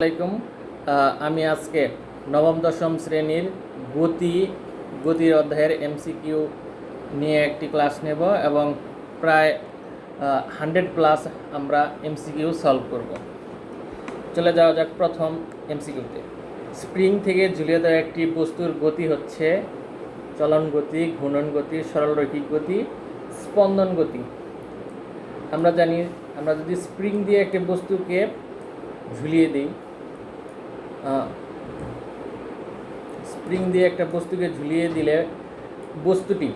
আসসালামাইকুম। আমি আজকে নবম দশম শ্রেণীর গতির অধ্যায়ের এমসিকিউ নিয়ে একটি ক্লাস নেব এবং প্রায় 100+ আমরা এমসিকিউ সলভ করব। চলে যাওয়া যাক প্রথম এমসিকিউতে। স্প্রিং থেকে ঝুলিয়ে দেওয়া একটি বস্তুর গতি হচ্ছে চলন গতি, ঘূর্ণন গতি, সরলরৈখিক গতি, স্পন্দন গতি। আমরা জানি, আমরা যদি স্প্রিং দিয়ে একটি বস্তুকে ঝুলিয়ে দিই, স্প্রিং দিয়ে একটা বস্তুকে ঝুলিয়ে দিলে বস্তুটি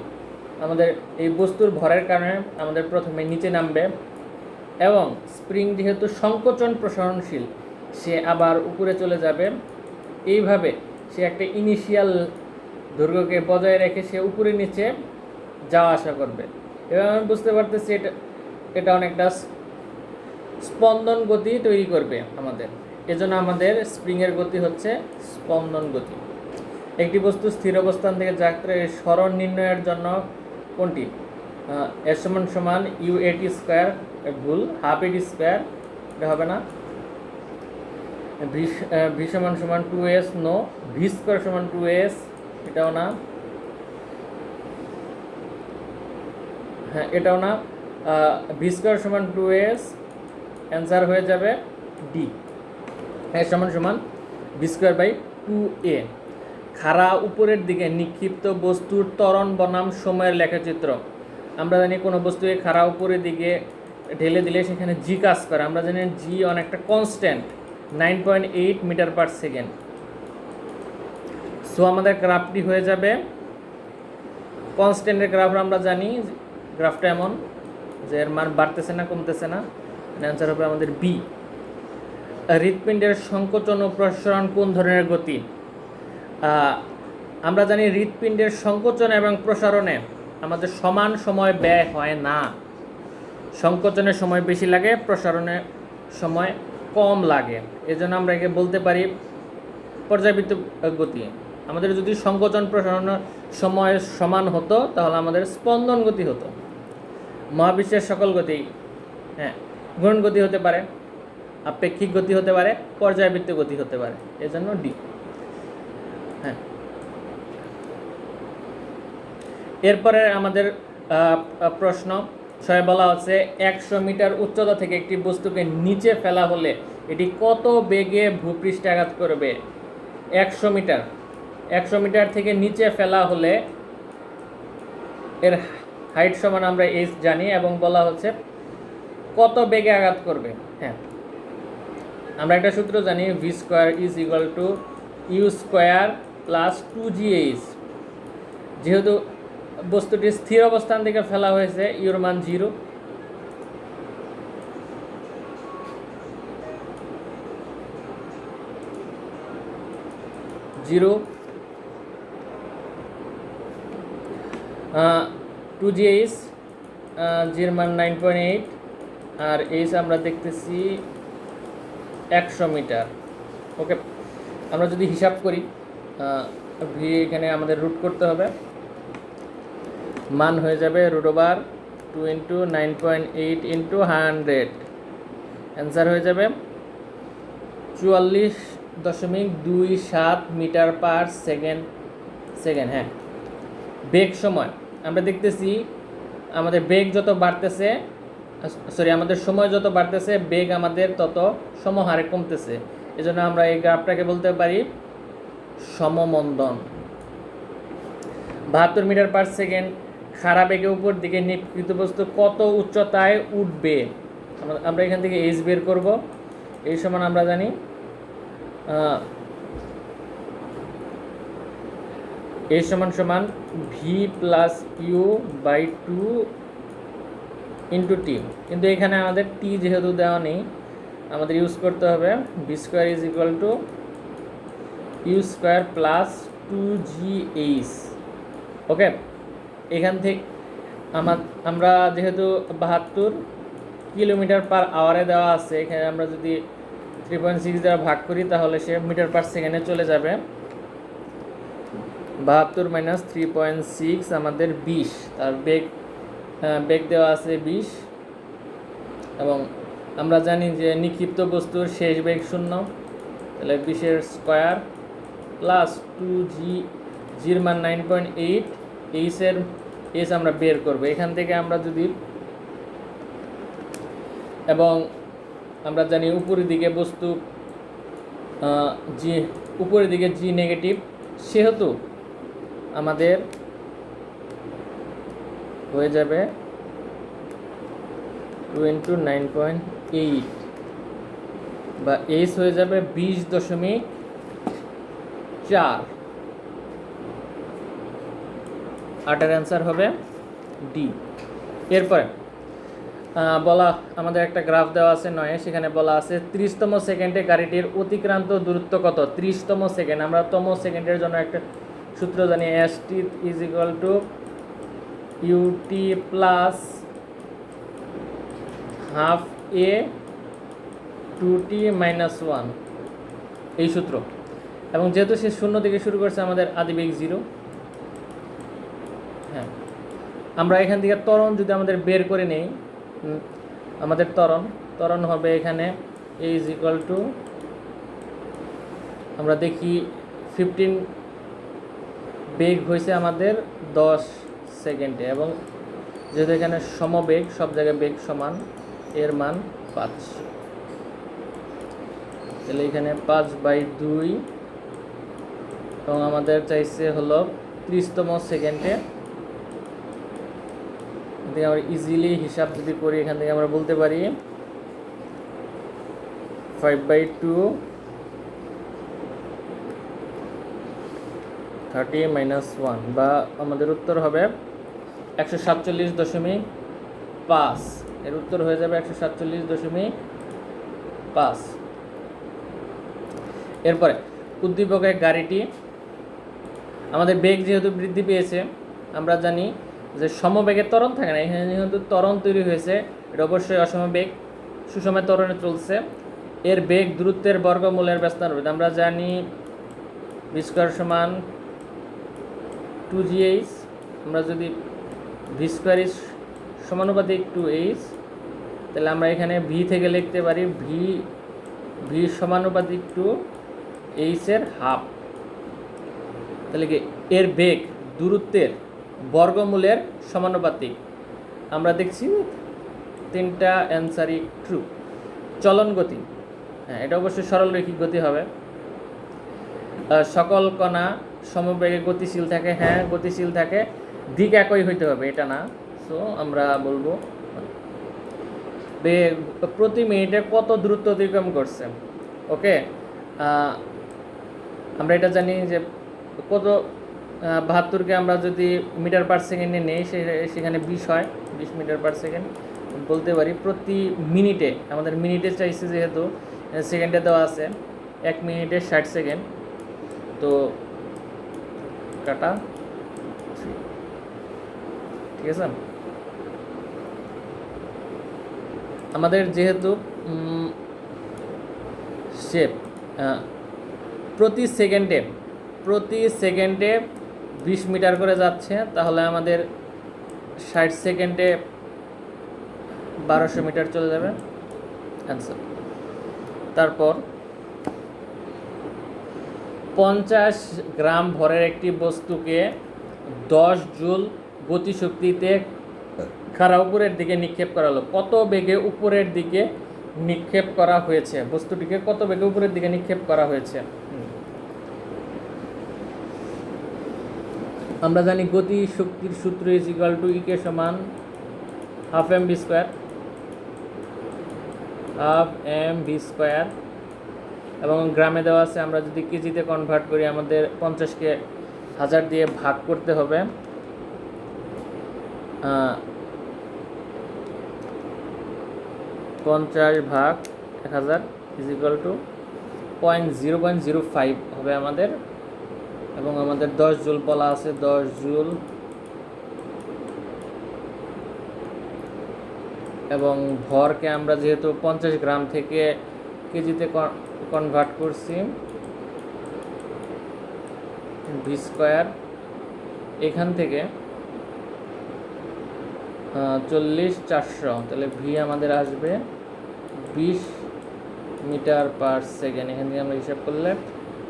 আমাদের এই বস্তুর ভরের কারণে আমাদের প্রথমে নিচে নামবে এবং স্প্রিং যেহেতু সংকোচন প্রসারণশীল, সে আবার উপরে চলে যাবে। এইভাবে সে একটা ইনিশিয়াল দৈর্ঘ্যকে বজায় রেখে সে উপরে নিচে যাওয়া আসা করবে। এবার আমি বুঝতে পারতেছি এটা অনেকটা স্পন্দন গতি তৈরি করবে আমাদের। এজন্য আমাদের স্প্রিংয়ের গতি হচ্ছে স্পন্দন গতি। একটি বস্তু স্থির অবস্থান থেকে যাত্রার সরণ নির্ণয়ের জন্য কোনটি? এর সমান সমান ইউ/এটি স্কোয়ার, ভুল, হাফ এটি স্কোয়ার, এটা হবে না। ভি সমান সমান 2s, নো। ভি স্কোয়ার সমান 2s, এটাও না। হ্যাঁ, এটাও না। ভি স্কোয়ার সমান 2s, অ্যান্সার হয়ে যাবে ডি। এর সমান সমান ভি স্কোয়ার বাই 2a। খাড়া উপরের দিকে নিক্ষিপ্ত বস্তুর ত্বরণ বনাম সময়ের লেখচিত্র। আমরা জানি কোনো বস্তুকে খাড়া উপরের দিকে ঢেলে দিলে সেখানে জি কাজ করে। আমরা জানি জি অনেকটা constant, 9.8 metre per second. So আমাদের গ্রাফটি হয়ে যাবে কনস্ট্যান্টের গ্রাফ। আমরা জানি গ্রাফটা এমন যে এর মান বাড়তেছে না কমতেছে না। অ্যান্সার হবে আমাদের বি। হৃৎপিণ্ডের সংকোচন ও প্রসারণ কোন ধরনের গতি? আমরা জানি হৃৎপিণ্ডের সংকোচন এবং প্রসারণে আমাদের সমান সময় ব্যয় হয় না। সংকোচনের সময় বেশি লাগে, প্রসারণের সময় কম লাগে। এজন্য আমরা একে বলতে পারি পর্যায়বৃত্ত গতি। আমাদের যদি সংকোচন প্রসারণের সময় সমান হতো তাহলে আমাদের স্পন্দন গতি হতো। মহাবিশ্বের সকল গতি, হ্যাঁ, ঘূর্ণন গতি হতে পারে, আপেক্ষিক গতি হতে পারে, পর্যায়বৃত্ত গতি হতে পারে। এজন্য ডি। হ্যাঁ, এরপরে আমাদের প্রশ্ন 6 বলা হচ্ছে 100 মিটার উচ্চতা থেকে একটি বস্তুকে নিচে ফেলা হলে এটি কত বেগে ভূপৃষ্ঠে আঘাত করবে? 100 মিটার থেকে নিচে ফেলা হলে এর হাইট সমান আমরা এইচ জানি এবং বলা হচ্ছে কত বেগে আঘাত করবে। হ্যাঁ, আমরা একটা সূত্র জানি, v square is equal to u square plus 2gh। যেহেতু বস্তুটি স্থির অবস্থান থেকে ফেলা হয়েছে, ইউর মান 0। জিরো 2gh, জির মান 9.8, আর এইচ আমরা দেখতেছি 100 মিটার। ওকে, আমরা যদি হিসাব করি, ভি এখানে আমাদের রুট করতে হবে, মান হয়ে যাবে √2 × 9.8 × 100। অ্যান্সার হয়ে যাবে 44.27 মিটার পার সেকেন্ড। হ্যাঁ, বেগ সময় আমরা দেখতেছি আমাদের বেগ যত বাড়তেছে, আমাদের সময় যত বাড়তেছে বেগ আমাদের তত সমহারে কমতেছে। এজন্য আমরা এই গ্রাফটাকে বলতে পারি সমমন্দন। 72 মিটার পার সেকেন্ড খাড়া বেগে উপর দিকে নিক্ষিপ্ত বস্তু কত উচ্চতায় উঠবে? আমরা এখান থেকে এইচ বের করব। এই সমান আমরা জানি এই সমান V plus U by 2 into T. কিন্তু এখানে আমাদের টি যেহেতু দেওয়া নেই, আমাদের ইউজ করতে হবে v square is equal to u square plus 2gh। Okay, এখান থেকে আমরা যেহেতু 72 কিলোমিটার পার আওয়ারে দেওয়া আছে, এখানে আমরা যদি 3.6 দ্বারা ভাগ করি তাহলে সে মিটার পার সেকেন্ডে চলে যাবে। 72 - 3.6 আমাদের 20। তার বেগ দেওয়া আছে 20 এবং আমরা জানি যে নিক্ষিপ্ত বস্তুর শেষ বেগ 0। তাহলে 20 স্কোয়ার প্লাস 2g, জির মান 9.8, এইচ আমরা বের করব এখান থেকে। আমরা যদি, এবং আমরা জানি উপরের দিকে বস্তু জি, উপরের দিকে জি নেগেটিভ, সেহেতু আমাদের হয়ে যাবে 2 × 9.8 বা এইচ হয়ে যাবে 20.4। 8-এর অ্যান্সার হবে ডি। এরপরে বলা, আমাদের একটা গ্রাফ দেওয়া আছে 9-এ, সেখানে বলা আছে 30তম সেকেন্ডে গাড়িটির অতিক্রান্ত দূরত্ব কত। 30তম সেকেন্ড, আমরা তম সেকেন্ডের জন্য একটা সূত্র জানি, st = ut plus half a 2t minus 1, এই সূত্র। এবং যেহেতু সে শূন্য থেকে শুরু করছে, আমাদের আদিবেগ 0। হ্যাঁ, আমরা এখান থেকে ত্বরণ যদি আমাদের বের করে নেই, আমাদের ত্বরণ হবে এখানে a = আমরা দেখি 15 বেগ হয়েছে আমাদের 10 সেকেন্ডে, এবং যেহেতু এখানে সমবেগ, সব জায়গায় বেগ সমান, এর মান 5। তাহলে এখানে 5/2, এবং আমাদের চাইছে হলো 30তম সেকেন্ডে। আমরা ইজিলি হিসাব যদি করি, এখান থেকে আমরা বলতে পারি 5/2 30 - 1, বা আমাদের উত্তর হবে 147.5। এর উত্তর হয়ে যাবে 147.5। এরপরে উদ্দীপকের গাড়িটি, আমাদের বেগ যেহেতু বৃদ্ধি পেয়েছে, আমরা জানি যে সমবেগে ত্বরণ থাকে না, এখানে যেহেতু ত্বরণ তৈরি হয়েছে, এটা অবশ্যই অসমবেগ, সুষম ত্বরণে চলছে। এর বেগ দূরত্বের বর্গমূলের ব্যস্তানুপাতিক। আমরা জানি v² = 2gh। আমরা যদি v² সমানুপাতিক 2h, তাহলে আমরা এখানে v থেকে লিখতে পারি v সমানুপাতিক 2h এর হাফ। তাহলে কি এর বেগ দূরত্বের বর্গমূলের সমানুপাতিক। আমরা দেখছি 3টা অ্যান্সারই ট্রু। চলন গতি, হ্যাঁ, এটা অবশ্যই সরলরৈখিক গতি হবে। সকল কণা সমবেগে গতিশীল থাকে, হ্যাঁ গতিশীল থাকে, দিক একই হইতে হবে এটা না। সো আমরা বলবো বেগ প্রতি মিনিটে কত দূরত্ব অতিক্রম করছে। ওকে, আমরা এটা জানি যে কত 72কে আমরা যদি মিটার পার সেকেন্ডে নেই, সেখানে 20 হয়, 20 মিটার পার সেকেন্ড। বলতে পারি প্রতি মিনিটে, আমাদের মিনিটে চাইছে যেহেতু, সেকেন্ডে দেওয়া আছে 1 মিনিটে 60 সেকেন্ড, তো কাটা 3, ঠিক আছে। আমাদের যেহেতু শেপ প্রতি সেকেন্ডে 20 মিটার করে যাচ্ছে, তাহলে আমাদের 60 সেকেন্ডে 1200 মিটার চলে যাবে অ্যান্সার। তারপর 50 গ্রাম ভরের একটি বস্তুকে 10 জুল গতিশক্তিতে খাড়া উপরের দিকে নিক্ষেপ করা হলো। কত বেগে উপরের দিকে নিক্ষেপ করা হয়েছে? বস্তুটিকে কত বেগে উপরের দিকে নিক্ষেপ করা হয়েছে? আমরা জানি গতি শক্তির সূত্র = E = ½ mv², এবং গ্রামে দেওয়া আছে। আমরা যদি কেজিতে কনভার্ট করি, আমাদের 50কে 1000 দিয়ে ভাগ করতে হবে। 50 ভাগ 1000 = 0.05 হবে আমাদের, এবং আমাদের 10 জুল বলা আছে, 10 জুল, এবং ভরকে আমরা যেহেতু 50 গ্রাম থেকে কেজিতে কনভার্ট করছি, v², এখান থেকে 40 400, তাহলে ভি আমাদের আসবে 20 মিটার পার সেকেন্ড। এখান থেকে আমরা হিসাব করলে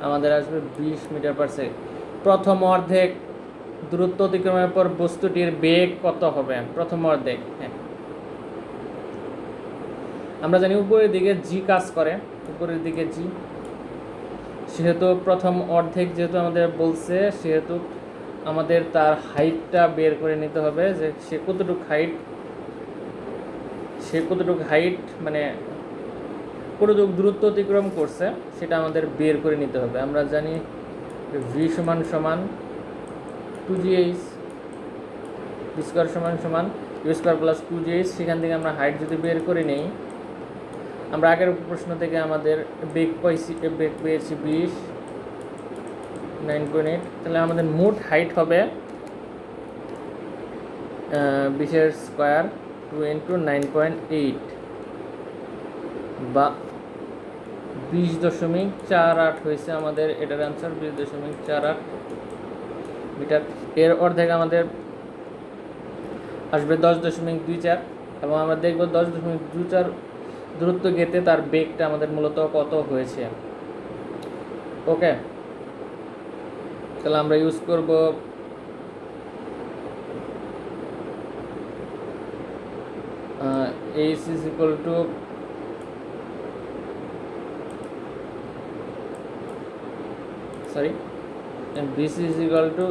আমাদের আসবে 20 মিটার পার সেকেন্ড। প্রথম অর্ধেক দূরত্ব অতিক্রমের পর বস্তুটির বেগ কত হবে? প্রথম অর্ধেক, হ্যাঁ আমরা জানি উপরের দিকে জি কাজ করে, উপরের দিকে জি, সেহেতু প্রথম অর্ধেক যেহেতু আমাদের বলছে, সেহেতু আমাদের তার হাইটটা বের করে নিতে হবে, যে সে কতটুকু হাইট মানে কতটুকু দূরত্ব অতিক্রম করছে সেটা আমাদের বের করে নিতে হবে। আমরা জানি ভি সমান সমান 2gh, ভি স্কোয়ার সমান সমান ইউ স্কোয়ার প্লাস 2gh। সেখান থেকে আমরা হাইট যদি বের করে নেই, আমরা আগের প্রশ্ন থেকে আমাদের বেগ পেয়েছি 20, 9.8, তাহলে আমাদের মোট হাইট হবে 20 স্কোয়ার 2 × 9.8 বা 20.48 হয়েছে আমাদের এটার অ্যান্সার, 20.48 মিটার। এর অর্ধেক আমাদের আসবে 10.24, এবং আমরা দেখব 10.24 দূরত্ব গেতে তার বেগটা আমাদের মূলত কত হয়েছে। ওকে, তাহলে আমরা ইউজ করব h is equal to bc is equal to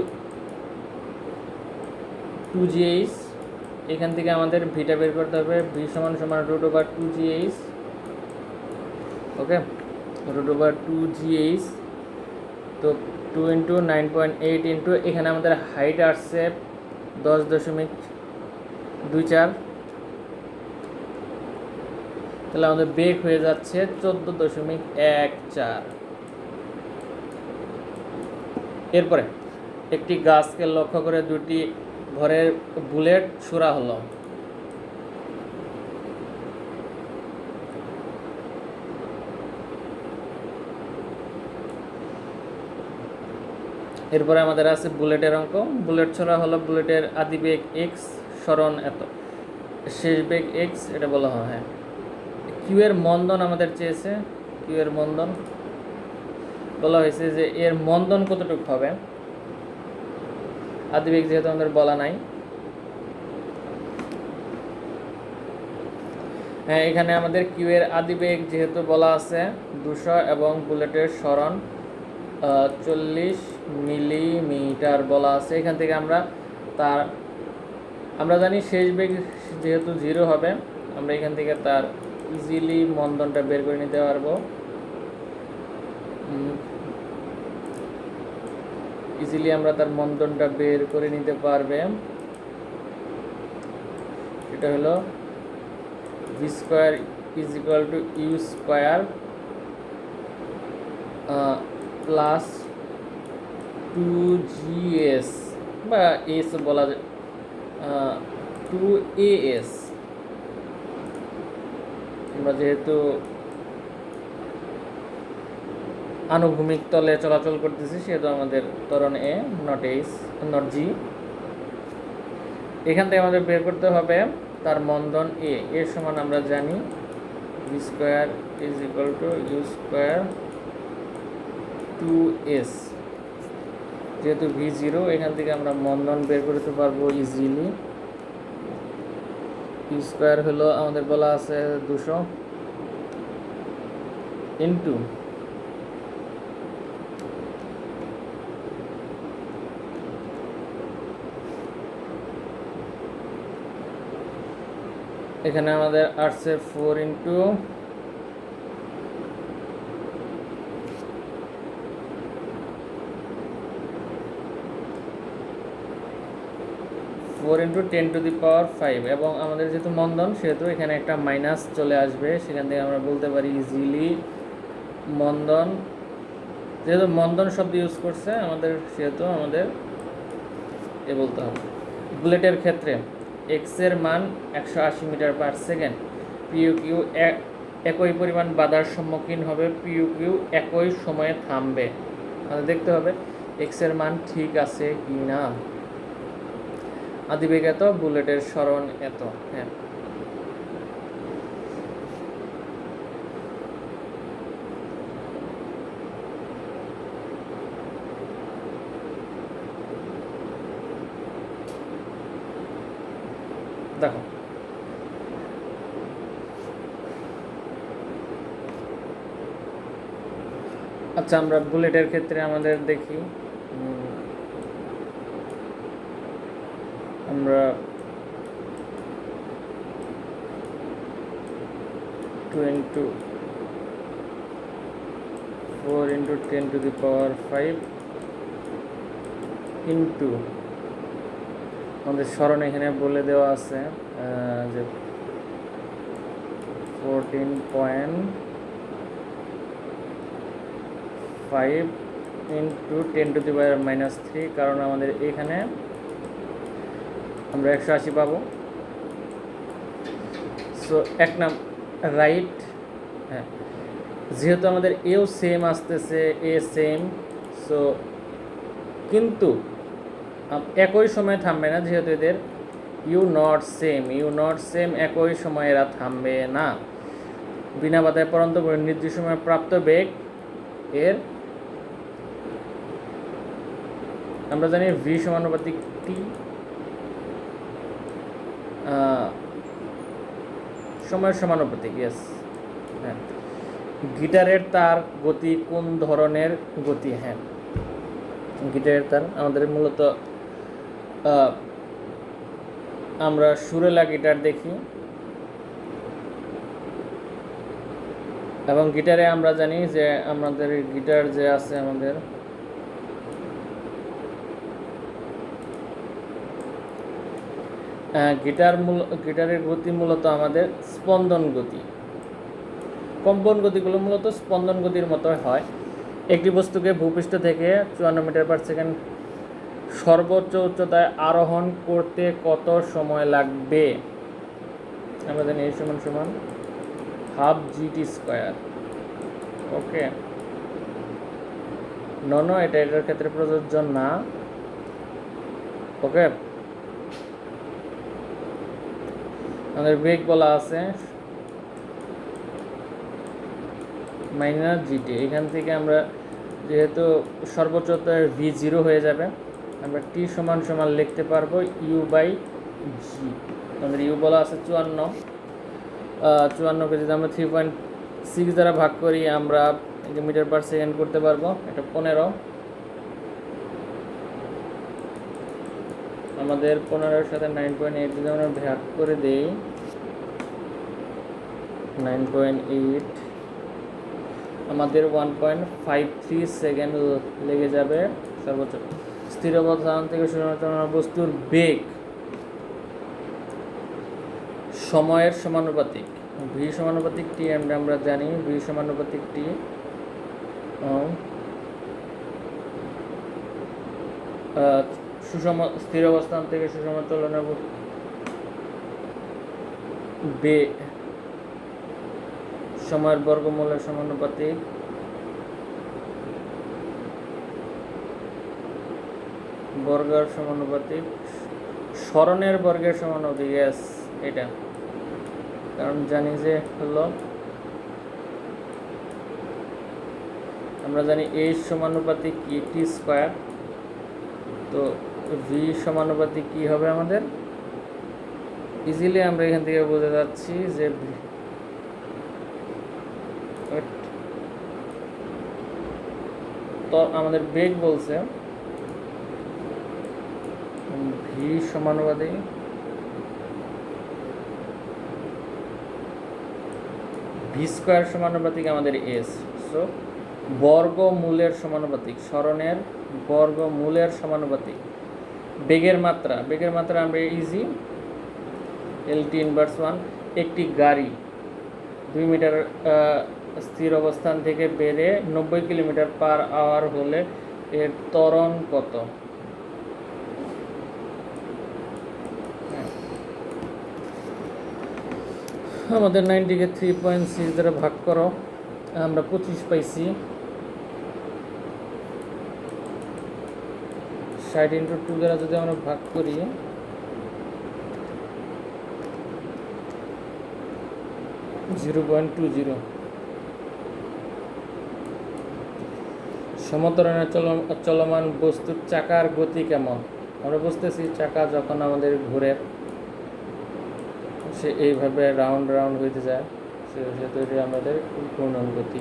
2gh। এখান থেকে আমাদের ভিটা বের করতে হবে, ভি সমান সমান √2gh। ওকে, √2gh, তো 2 × 9.8 ইন্টু এখানে আমাদের হাইট আসছে 10.24, তাহলে আমাদের বেগ হয়ে যাচ্ছে 14.14। এরপরে একটি গাছকে লক্ষ্য করে দুটি ভরের বুলেট ছোড়া হলো। এরপরে আমাদের আছে বুলেটের অঙ্ক। বুলেট ছোড়া হলো, বুলেটের আদি বেগ x, সরণ এত, শেষ বেগ x, এটা বলা হয়। হ্যাঁ, কিউ এর মন্দন আমাদের চেয়েছে। কিউ এর মন্দন বলা হয়েছে যে এর মন্দন কতটুকু হবে, আদিবেগ যেহেতু আমাদের বলা নাই। হ্যাঁ, এখানে আমাদের কিউ এর আদিবেগ যেহেতু বলা আছে 200 এবং বুলেটের সরণ 40 মিলিমিটার বলা আছে। এখান থেকে আমরা জানি শেষ বেগ যেহেতু 0 হবে, আমরা এখান থেকে তার ইজিলি মন্দনটা বের করে নিতে পারবো। ইজিলি আমরা তার মন্দনটা বের করে নিতে পারবে। এটা হলো v square is equal to u square plus 2gh বা এস বলা যায়, 2as। আমরা যেহেতু আনুভূমিক তলে চলাচল করতেছি, সেহেতু আমাদের ত্বরণ এ, নট এইচ, নট জি। এখান থেকে আমাদের বের করতে হবে তার মন্দন এ। এর সমান আমরা জানি v square is equal to u square 2s। যেহেতু ভি 0, এখান থেকে আমরা মন্দন বের করতে পারবো ইজিলি। ইউ স্কোয়ার হলো আমাদের বলা আছে 200 ইন্টু এখানে আমাদের আসছে 4 × 10⁵ এবং আমাদের যেহেতু মন্দন, সেহেতু এখানে একটা মাইনাস চলে আসবে। সেখান থেকে আমরা বলতে পারি ইজিলি মন্দন, যেহেতু মন্দন শব্দ ইউজ করছে আমাদের, সেহেতু আমাদের এ বলতে হবে। বুলেটের ক্ষেত্রে এক্স এর মান 180 মিটার পার সেকেন্ড, পিইউ কিউ একই পরিমাণ বাধার সম্মুখীন হবে, পিইউ কিউ একই সময়ে থামবে। আমাদের দেখতে হবে এক্স এর মান ঠিক আছে কি না। আদিবেগ এত, বুলেটের সরণ এত। হ্যাঁ, আচ্ছা, আমরা বুলেটের ক্ষেত্রে আমাদের দেখি, আমরা 4 into 10 to the power 5 into আমাদের স্মরণ এখানে বলে দেওয়া আছে যে 14.5 ইন্টু 10 to the power -3, কারণ আমাদের এখানে আমরা 180 পাবো। সো এক নাম রাইট। হ্যাঁ, যেহেতু আমাদের এও সেম আসতেছে, এ সেম, সো কিন্তু একই সময়ে থামবে না, যেহেতু এদের ইউ নট সেম একই সময়ে এরা থামবে না। বিনা বাধায় পরন্ত নির্দিষ্ট সময়ে প্রাপ্ত বেগ এর আমরা জানি ভি সমানুপাতিক টি, সময়ের সমানুপাতিক। ইয়েস, হ্যাঁ। গিটারের তার গতি কোন ধরনের গতি? হ্যাঁ, গিটারের তার আমাদের মূলত আমরা সুরেলা গিটার দেখি, এবং গিটারে আমরা জানি যে আমাদের গিটার যে আছে আমাদের গিটারের গতি মূলত আমাদের স্পন্দন গতি। কম্পন গতিগুলো মূলত স্পন্দন গতির মতো হয়। একটি বস্তুকে ভূপৃষ্ঠ থেকে 54 মিটার পার সেকেন্ড সর্বোচ্চ উচ্চতায় আরোহণ করতে কত সময় লাগবে? আমরা জানি এই সমান হাফ জিটি স্কোয়ার। ওকে, নো, এটার ক্ষেত্রে প্রযোজ্য না। ওকে, আমাদের বেগ বলা আছে মাইনাস জিটি। এখান থেকে আমরা যেহেতু সর্বোচ্চ ভি 0 হয়ে যাবে, আমরা টি সমান লিখতে পারবো ইউ বাই জি। আমাদের ইউ বলা আছে 54কে যদি আমরা 3.6 দ্বারা ভাগ করি, আমরা মিটার পার সেকেন্ড করতে পারবো। এটা 15। আমাদের 15-এর সাথে 9.8 যদি আমরা ভাগ করে দেই, 9.8 আমাদের 1.53 সেকেন্ড লেগে যাবে সর্বোচ্চ। স্থির অবস্থান থেকে চলমান বস্তুর বেগ সময়ের সমানুপাতিক। ভি সমানুপাতিক টি আমরা জানি, ভি সমানুপাতিক টি সুষম স্থির অবস্থান থেকে সুষম চলনের বেগ সময়ের বর্গমূলের সমানুপাতিক। বর্গের সমানুপাতিক স্মরণের বর্গের সমানুপাতিক। ইয়েস, এটা কারণ জানি যে হলো আমরা জানি এইচ সমানুপাতিক কি টি স্কোয়ার, তো ভি সমানুপাতিক কি হবে আমাদের? ইজিলি আমরা এখান থেকে বুঝে যাচ্ছি যে তো আমাদের বেগ বলছে ভি সমানুপাতিক ভি স্কোয়ার সমানুপাতিক আমাদের এস। সো বর্গমূলের সমানুপাতিক, স্মরণের বর্গমূলের সমানুপাতিক বেগের মাত্রা আমরা ইজি LT ইনভার্স 1। একটি গাড়ি 2 মিটার স্থির অবস্থান থেকে বেড়ে 90 কিলোমিটার পার আওয়ার হলে এর ত্বরণ কত? আমাদের 90-কে 3.6 দ্বারা ভাগ করো, আমরা 25 পাইছি। 60 × 2 দ্বারা যদি আমরা ভাগ করি, (0.20) সমতরণে চলমান বস্তুর চাকার গতি কেমন? আমরা বুঝতেছি চাকা যখন আমাদের ঘুরে সে এইভাবে রাউন্ড হইতে যায়, সেহেতু আমাদের ঘূর্ণন গতি।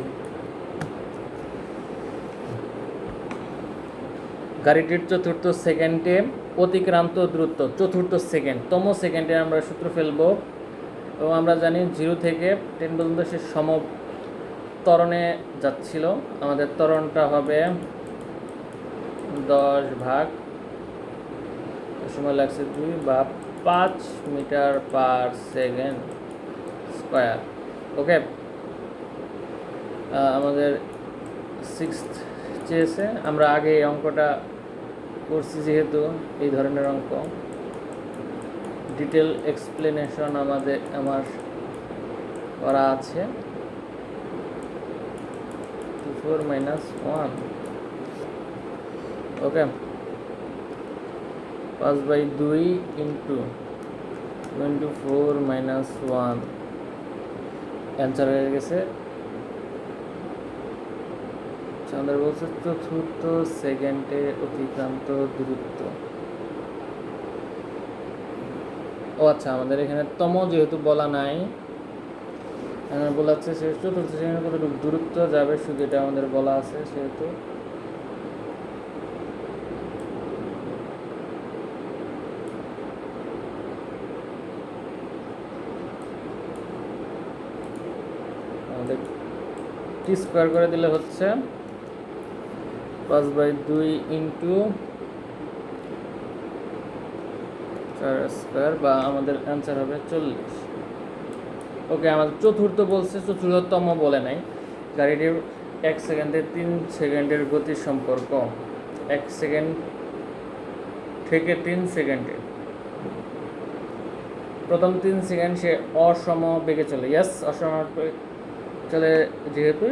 গাড়িটির চতুর্থ সেকেন্ডে অতিক্রান্ত দূরত্ব, চতুর্থ সেকেন্ড, তম সেকেন্ডে আমরা সূত্র ফেলব। এবং আমরা জানি 0 থেকে 10 পর্যন্ত সে ত্বরণে যাচ্ছিল। আমাদের ত্বরণটা হবে 10 ভাগ সময় লাগছে 2 বা 5 মিটার পার সেকেন্ড স্কোয়ার। ওকে, আমাদের 6th চেয়েছে। আমরা আগে এই অঙ্কটা করছি, যেহেতু এই ধরনের অঙ্ক ডিটেল এক্সপ্লেনেশন আমার করা আছে। 4 minus 1, ওকে, 5/2 ইন্টু 4 minus 1, অ্যান্সার হয়ে গেছে। আমাদের বলছে চতুর্থ সেকেন্ডে অতিক্রান্ত দূরত্ব। ও আচ্ছা, আমাদের এখানে তম যেহেতু বলা নাই, বলা হচ্ছে সে চতুর্থ সেকেন্ডে কতটুকু দূরত্ব যাবে, শুধু এটা আমাদের বলা আছে। সেহেতু আমাদের টি স্কোয়ার করে দিলে হচ্ছে 5/2 ইন্টু 4 স্কোয়ার, বা আমাদের অ্যান্সার হবে 40। ওকে, আমাদের চতুর্থ বলছে, চতুর্থতম বলে নাই। গাড়িটির 1 সেকেন্ডে 3 সেকেন্ডের গতির সম্পর্ক, 1 সেকেন্ড থেকে 3 সেকেন্ডে, প্রথম 3 সেকেন্ড সে অসম বেগে চলে। ইয়াস, অসম চলে, যেহেতু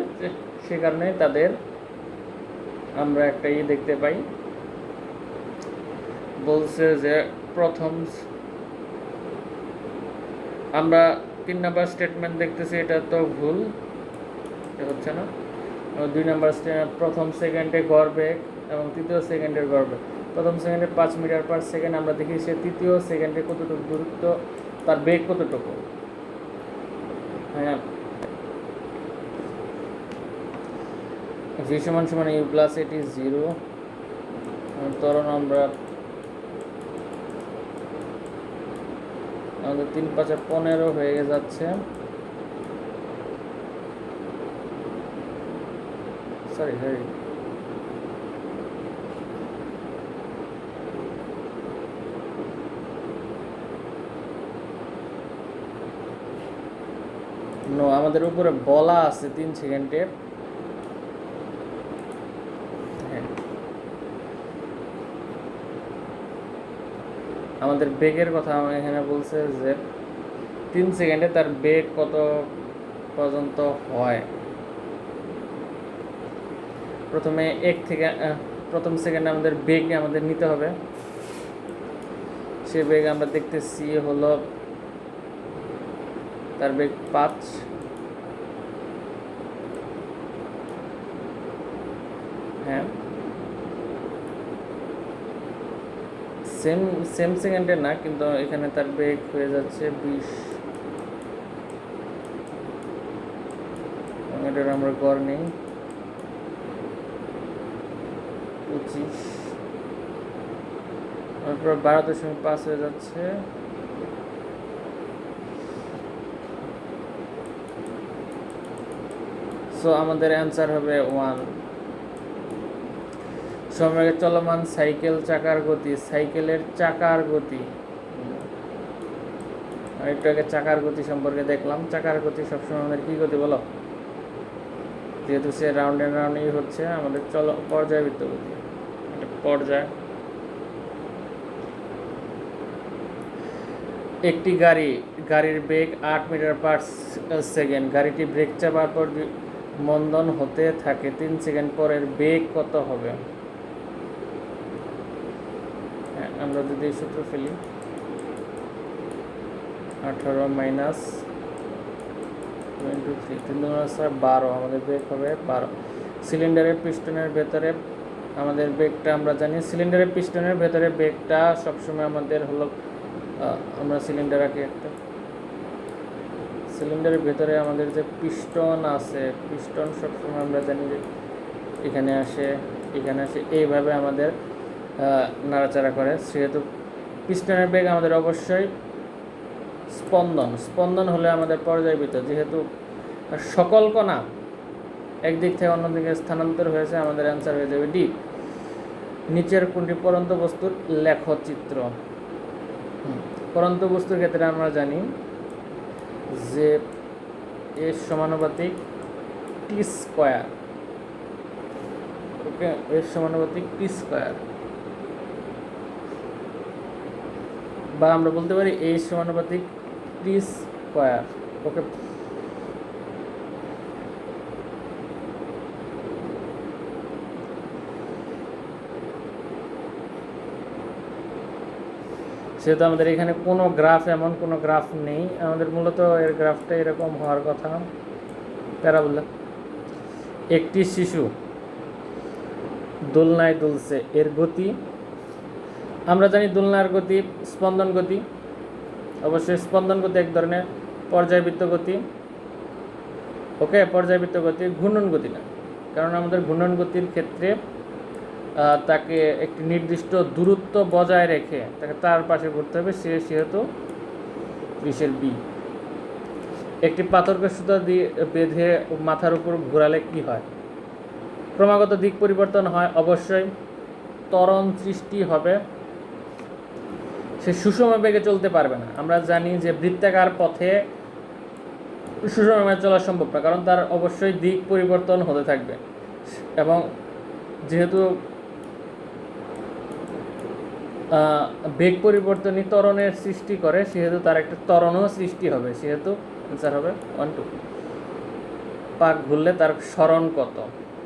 সে কারণে তাদের আমরা একটা দেখতে পাই, বলছে যে প্রথম, আমরা 3 নাম্বার স্টেটমেন্ট দেখতেছি, এটা তো ভুল, হচ্ছে না। 2 নাম্বার প্রথম সেকেন্ডে গড় বেগ এবং তৃতীয় সেকেন্ডের গড় বেগ। প্রথম সেকেন্ডে 5 মিটার পার সেকেন্ড, আমরা দেখি সে তৃতীয় সেকেন্ডে কতটুকু দূরত্ব, তার বেগ কতটুকু। হ্যাঁ, v সমান u প্লাস এটি 0, ত্বরণ আমরা আমাদের 3 5 15 হয়ে যাচ্ছে। সরি নো, আমাদের উপরে বলা আছে 3 সেকেন্ডে। আমাদের বেগের কথা এখানে বলছে যে 3 সেকেন্ডে তার বেগ কত পর্যন্ত হয়। প্রথমে 1 থেকে প্রথম সেকেন্ডে আমাদের বেগ আমাদের নিতে হবে। সে বেগ আমরা দেখতেছি হলো, তার বেগ 5। হ্যাঁ, সেম সেকেন্ডে না, কিন্তু এখানে তার বেগ হয়ে যাচ্ছে 20। এটার আমরা গড় নেই 25, তারপর 12.5 হয়ে যাচ্ছে। সো আমাদের অ্যান্সার হবে 1। সময়ের চলমান সাইকেল চাকার গতি, সাইকেলের চাকার গতি, একটু আগে চাকার গতি সম্পর্কে দেখলাম। চাকার গতি সবসময় আমাদের কি গতি বলো, যেহেতু সে রাউন্ড অ্যান্ড রাউন্ডই হচ্ছে, আমাদের পর্যায়বৃত্ত গতি, একটা পর্যায়। একটি গাড়ির বেগ 8 মিটার পার সেকেন্ড, গাড়িটি ব্রেক চাপার পর মন্দন হতে থাকে 3 সেকেন্ড পরের বেগ কত হবে। আমরা যদি এই সূত্র ফেলি, 18 মাইনাস 23, 12, আমাদের বেগ হবে 12। সিলিন্ডারের পিস্টনের ভেতরে আমাদের বেগটা আমরা জানি, সিলিন্ডারের পিস্টনের ভেতরে বেগটা সবসময় আমাদের হলো, আমরা সিলিন্ডার আঁকি একটা, সিলিন্ডারের ভেতরে আমাদের যে পিস্টন আছে, পিস্টন সবসময় আমরা জানি যে এখানে আসে, এইভাবে আমাদের নাড়াচাড়া করে, সেহেতু পিস্টনের বেগ আমাদের অবশ্যই স্পন্দন হলে আমাদের পর্যায়বৃত্ত। যেহেতু সকল কণা একদিক থেকে অন্যদিকে স্থানান্তর হয়েছে, আমাদের অ্যান্সার হয়ে যাবে ডি। নিচের কোনটি পরন্ত বস্তুর লেখচিত্র? পরন্ত বস্তুর ক্ষেত্রে আমরা জানি যে এর সমানুপাতিক টি স্কোয়ার। ওকে, এর সমানুপাতিক টি স্কোয়ার, বা আমরা বলতে পারি এর সমানুপাতিক টি স্কোয়ার। ওকে, সেহেতু আমাদের এখানে কোনো গ্রাফ, এমন কোনো গ্রাফ নেই। আমাদের মূলত এর গ্রাফটা এরকম হওয়ার কথা। প্যারাবোলা। একটি শিশু দোলনায় দুলছে, এর গতি আমরা জানি। দোলনার গতি স্পন্দন গতি, অবশ্যই স্পন্দন গতি এক ধরনের পর্যায়বৃত্ত গতি। ওকে, পর্যায়বৃত্ত গতি, ঘূর্ণন গতি না, কারণ আমাদের ঘূর্ণন গতির ক্ষেত্রে তাকে একটি নির্দিষ্ট দূরত্ব বজায় রেখে তাকে তার পাশে ঘুরতে হবে, সেহেতু 20-এর বি। একটি পাথরকে সুতা দিয়ে বেঁধে মাথার উপর ঘোরালে কি হয়? ক্রমাগত দিক পরিবর্তন হয়, অবশ্যই ত্বরণ সৃষ্টি হবে, সে সুষম বেগে চলতে পারবে না। আমরা জানি যে বৃত্তাকার পথে সুষম বেগে চলা সম্ভব না, কারণ তার অবশ্যই দিক পরিবর্তন হতে থাকবে, এবং যেহেতু বেগ পরিবর্তনই ত্বরণের সৃষ্টি করে, সেহেতু তার একটা ত্বরণও সৃষ্টি হবে, সেহেতু অ্যান্সার হবে 1, 2। পাক ঘুরলে তার সরণ কত?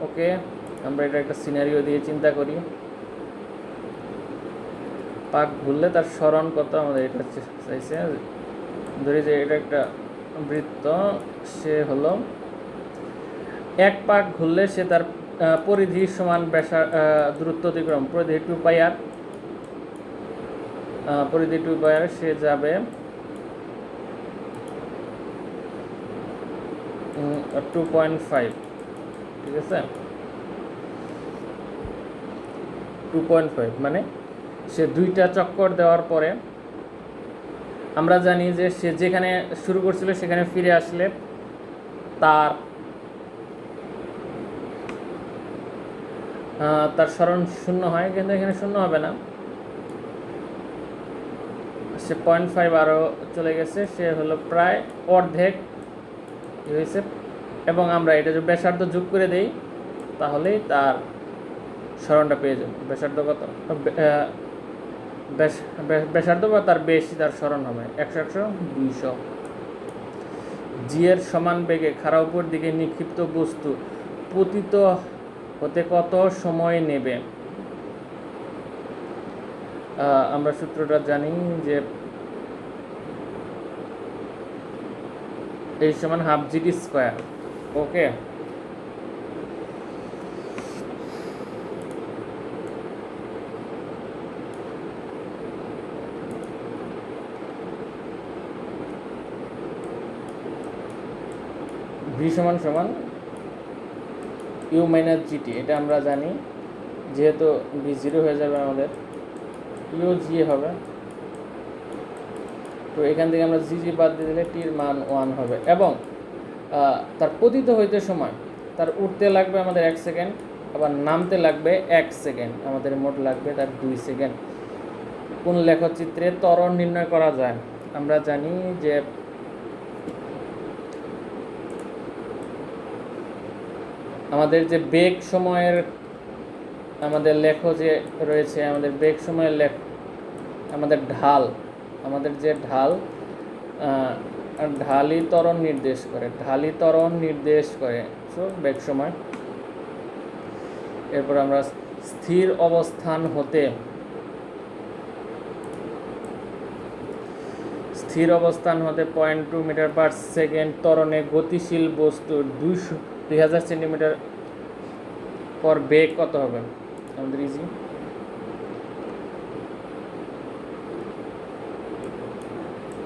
ওকে, আমরা এটা একটা সিনারিও দিয়ে চিন্তা করি। পাক ঘুরলে তার সরণ কত? আমাদের এটা চাইছে, ধরি যে এটা একটা বৃত্ত, সে হলো 1 পাক ঘুরলে সে তার পরিধি সমান দূরত্ব অতিক্রম, পরিধি 2πr, পরিধি 2πr, সে যাবে 2.5। ঠিক আছে, 2.5 মানে সে 2টা চক্কর দেওয়ার পরে, আমরা জানি যে সে যেখানে শুরু করছিল সেখানে ফিরে আসলে তার সরণ 0 হয়, কিন্তু এখানে 0 হবে না, সে 0.5 আরও চলে গেছে, সে হলো প্রায় অর্ধেক হয়েছে। এবং আমরা এটা যদি ব্যাসার্ধ যোগ করে দেই তাহলেই তার সরণটা পেয়ে যাব। ব্যাসার্ধ কত? ব্যাসার্ধ বা তার বেশি তার সরণ হবে 100, 200। জি এর সমান বেগে খাড়া উপর দিকে নিক্ষিপ্ত বস্তু পতিত হতে কত সময় নেবে? আমরা সূত্রটা জানি যে এই সমান হাফ জিডি স্কোয়ার। ওকে, ভি সমান ইউ মাইনাস জিটি, এটা আমরা জানি। যেহেতু ভি 0 হয়ে যাবে, আমাদের ইউ জি হবে, তো এখান থেকে আমরা জি বাদ দিয়ে দিলে টির মান 1 হবে। এবং তার পতিত হইতে সময় তার উঠতে লাগবে আমাদের 1 সেকেন্ড, আবার নামতে লাগবে 1 সেকেন্ড, আমাদের মোট লাগবে তার 2 সেকেন্ড। কোন লেখচিত্রে ত্বরণ নির্ণয় করা যায়? আমরা জানি যে আমাদের যে বেগ সময়ের আমাদের লেখ যে রয়েছে, আমাদের বেগ সময়ের লেখ, আমাদের ঢাল, আমাদের যে ঢালই ত্বরণ নির্দেশ করে, সো বেগ সময়। এরপর আমরা স্থির অবস্থান হতে 0.2 মিটার পার সেকেন্ড ত্বরণে গতিশীল বস্তুর 2000 সেন্টিমিটার পর বেগ কত হবে? আমাদের ইজি,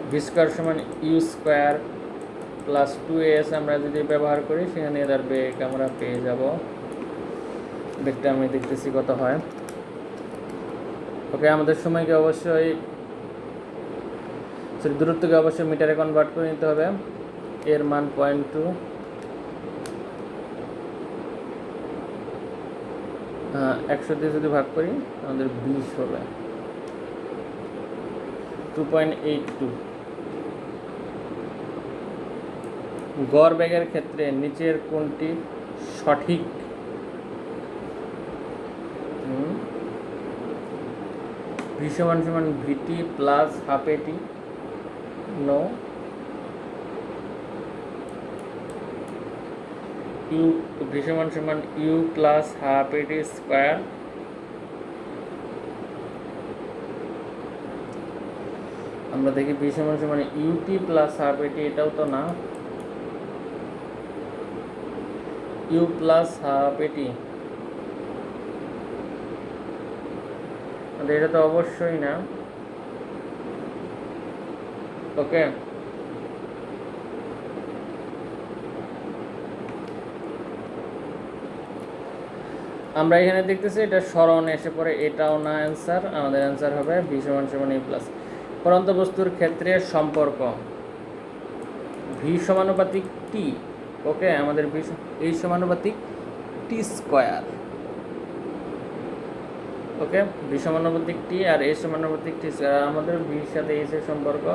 ভি স্কোয়ার সমান ইউ স্কোয়ার প্লাস 2s আমরা যদি ব্যবহার করি, সেখানে এদের বেগ আমরা পেয়ে যাব। বেগটা আমি দেখতেছি কত হয়। ওকে, আমাদের সময়কে অবশ্যই দূরত্বকে অবশ্যই মিটারে কনভার্ট করে নিতে হবে। এর মান 0.2, 100 দিয়ে যদি ভাগ করি আমাদের 20 হবে, 2.82। গড় বেগের ক্ষেত্রে নিচের কোনটি সঠিক? ভি সমান সমান ভিটি প্লাস হাফ এটি, নো। ইউ ভি সমান সমান ইউ প্লাস হাফ এটি স্কোয়ার, আমরা দেখি ভি সমান সমান ইউটি প্লাস হাফ এটি, এটাও তো না, ইউ প্লাস হাফ এটি, এটা তো অবশ্যই না। ওকে, আমরা এখানে দেখতেছি এটা স্মরণ এসে পড়ে, এটাও না অ্যান্সার। আমাদের অ্যান্সার হবে ভি সমান সমান ইউ প্লাস। পরন্ত বস্তুর ক্ষেত্রে সম্পর্ক ভি সমানুপাতিক টি। ওকে, আমাদের এই সমানুপাতিক টি স্কোয়ার। ওকে, ভি সমানুপাতিক টি আর এই সমানুপাতিক টি স্কোয়ার। আমাদের ভির সাথে এইচ এর সম্পর্ক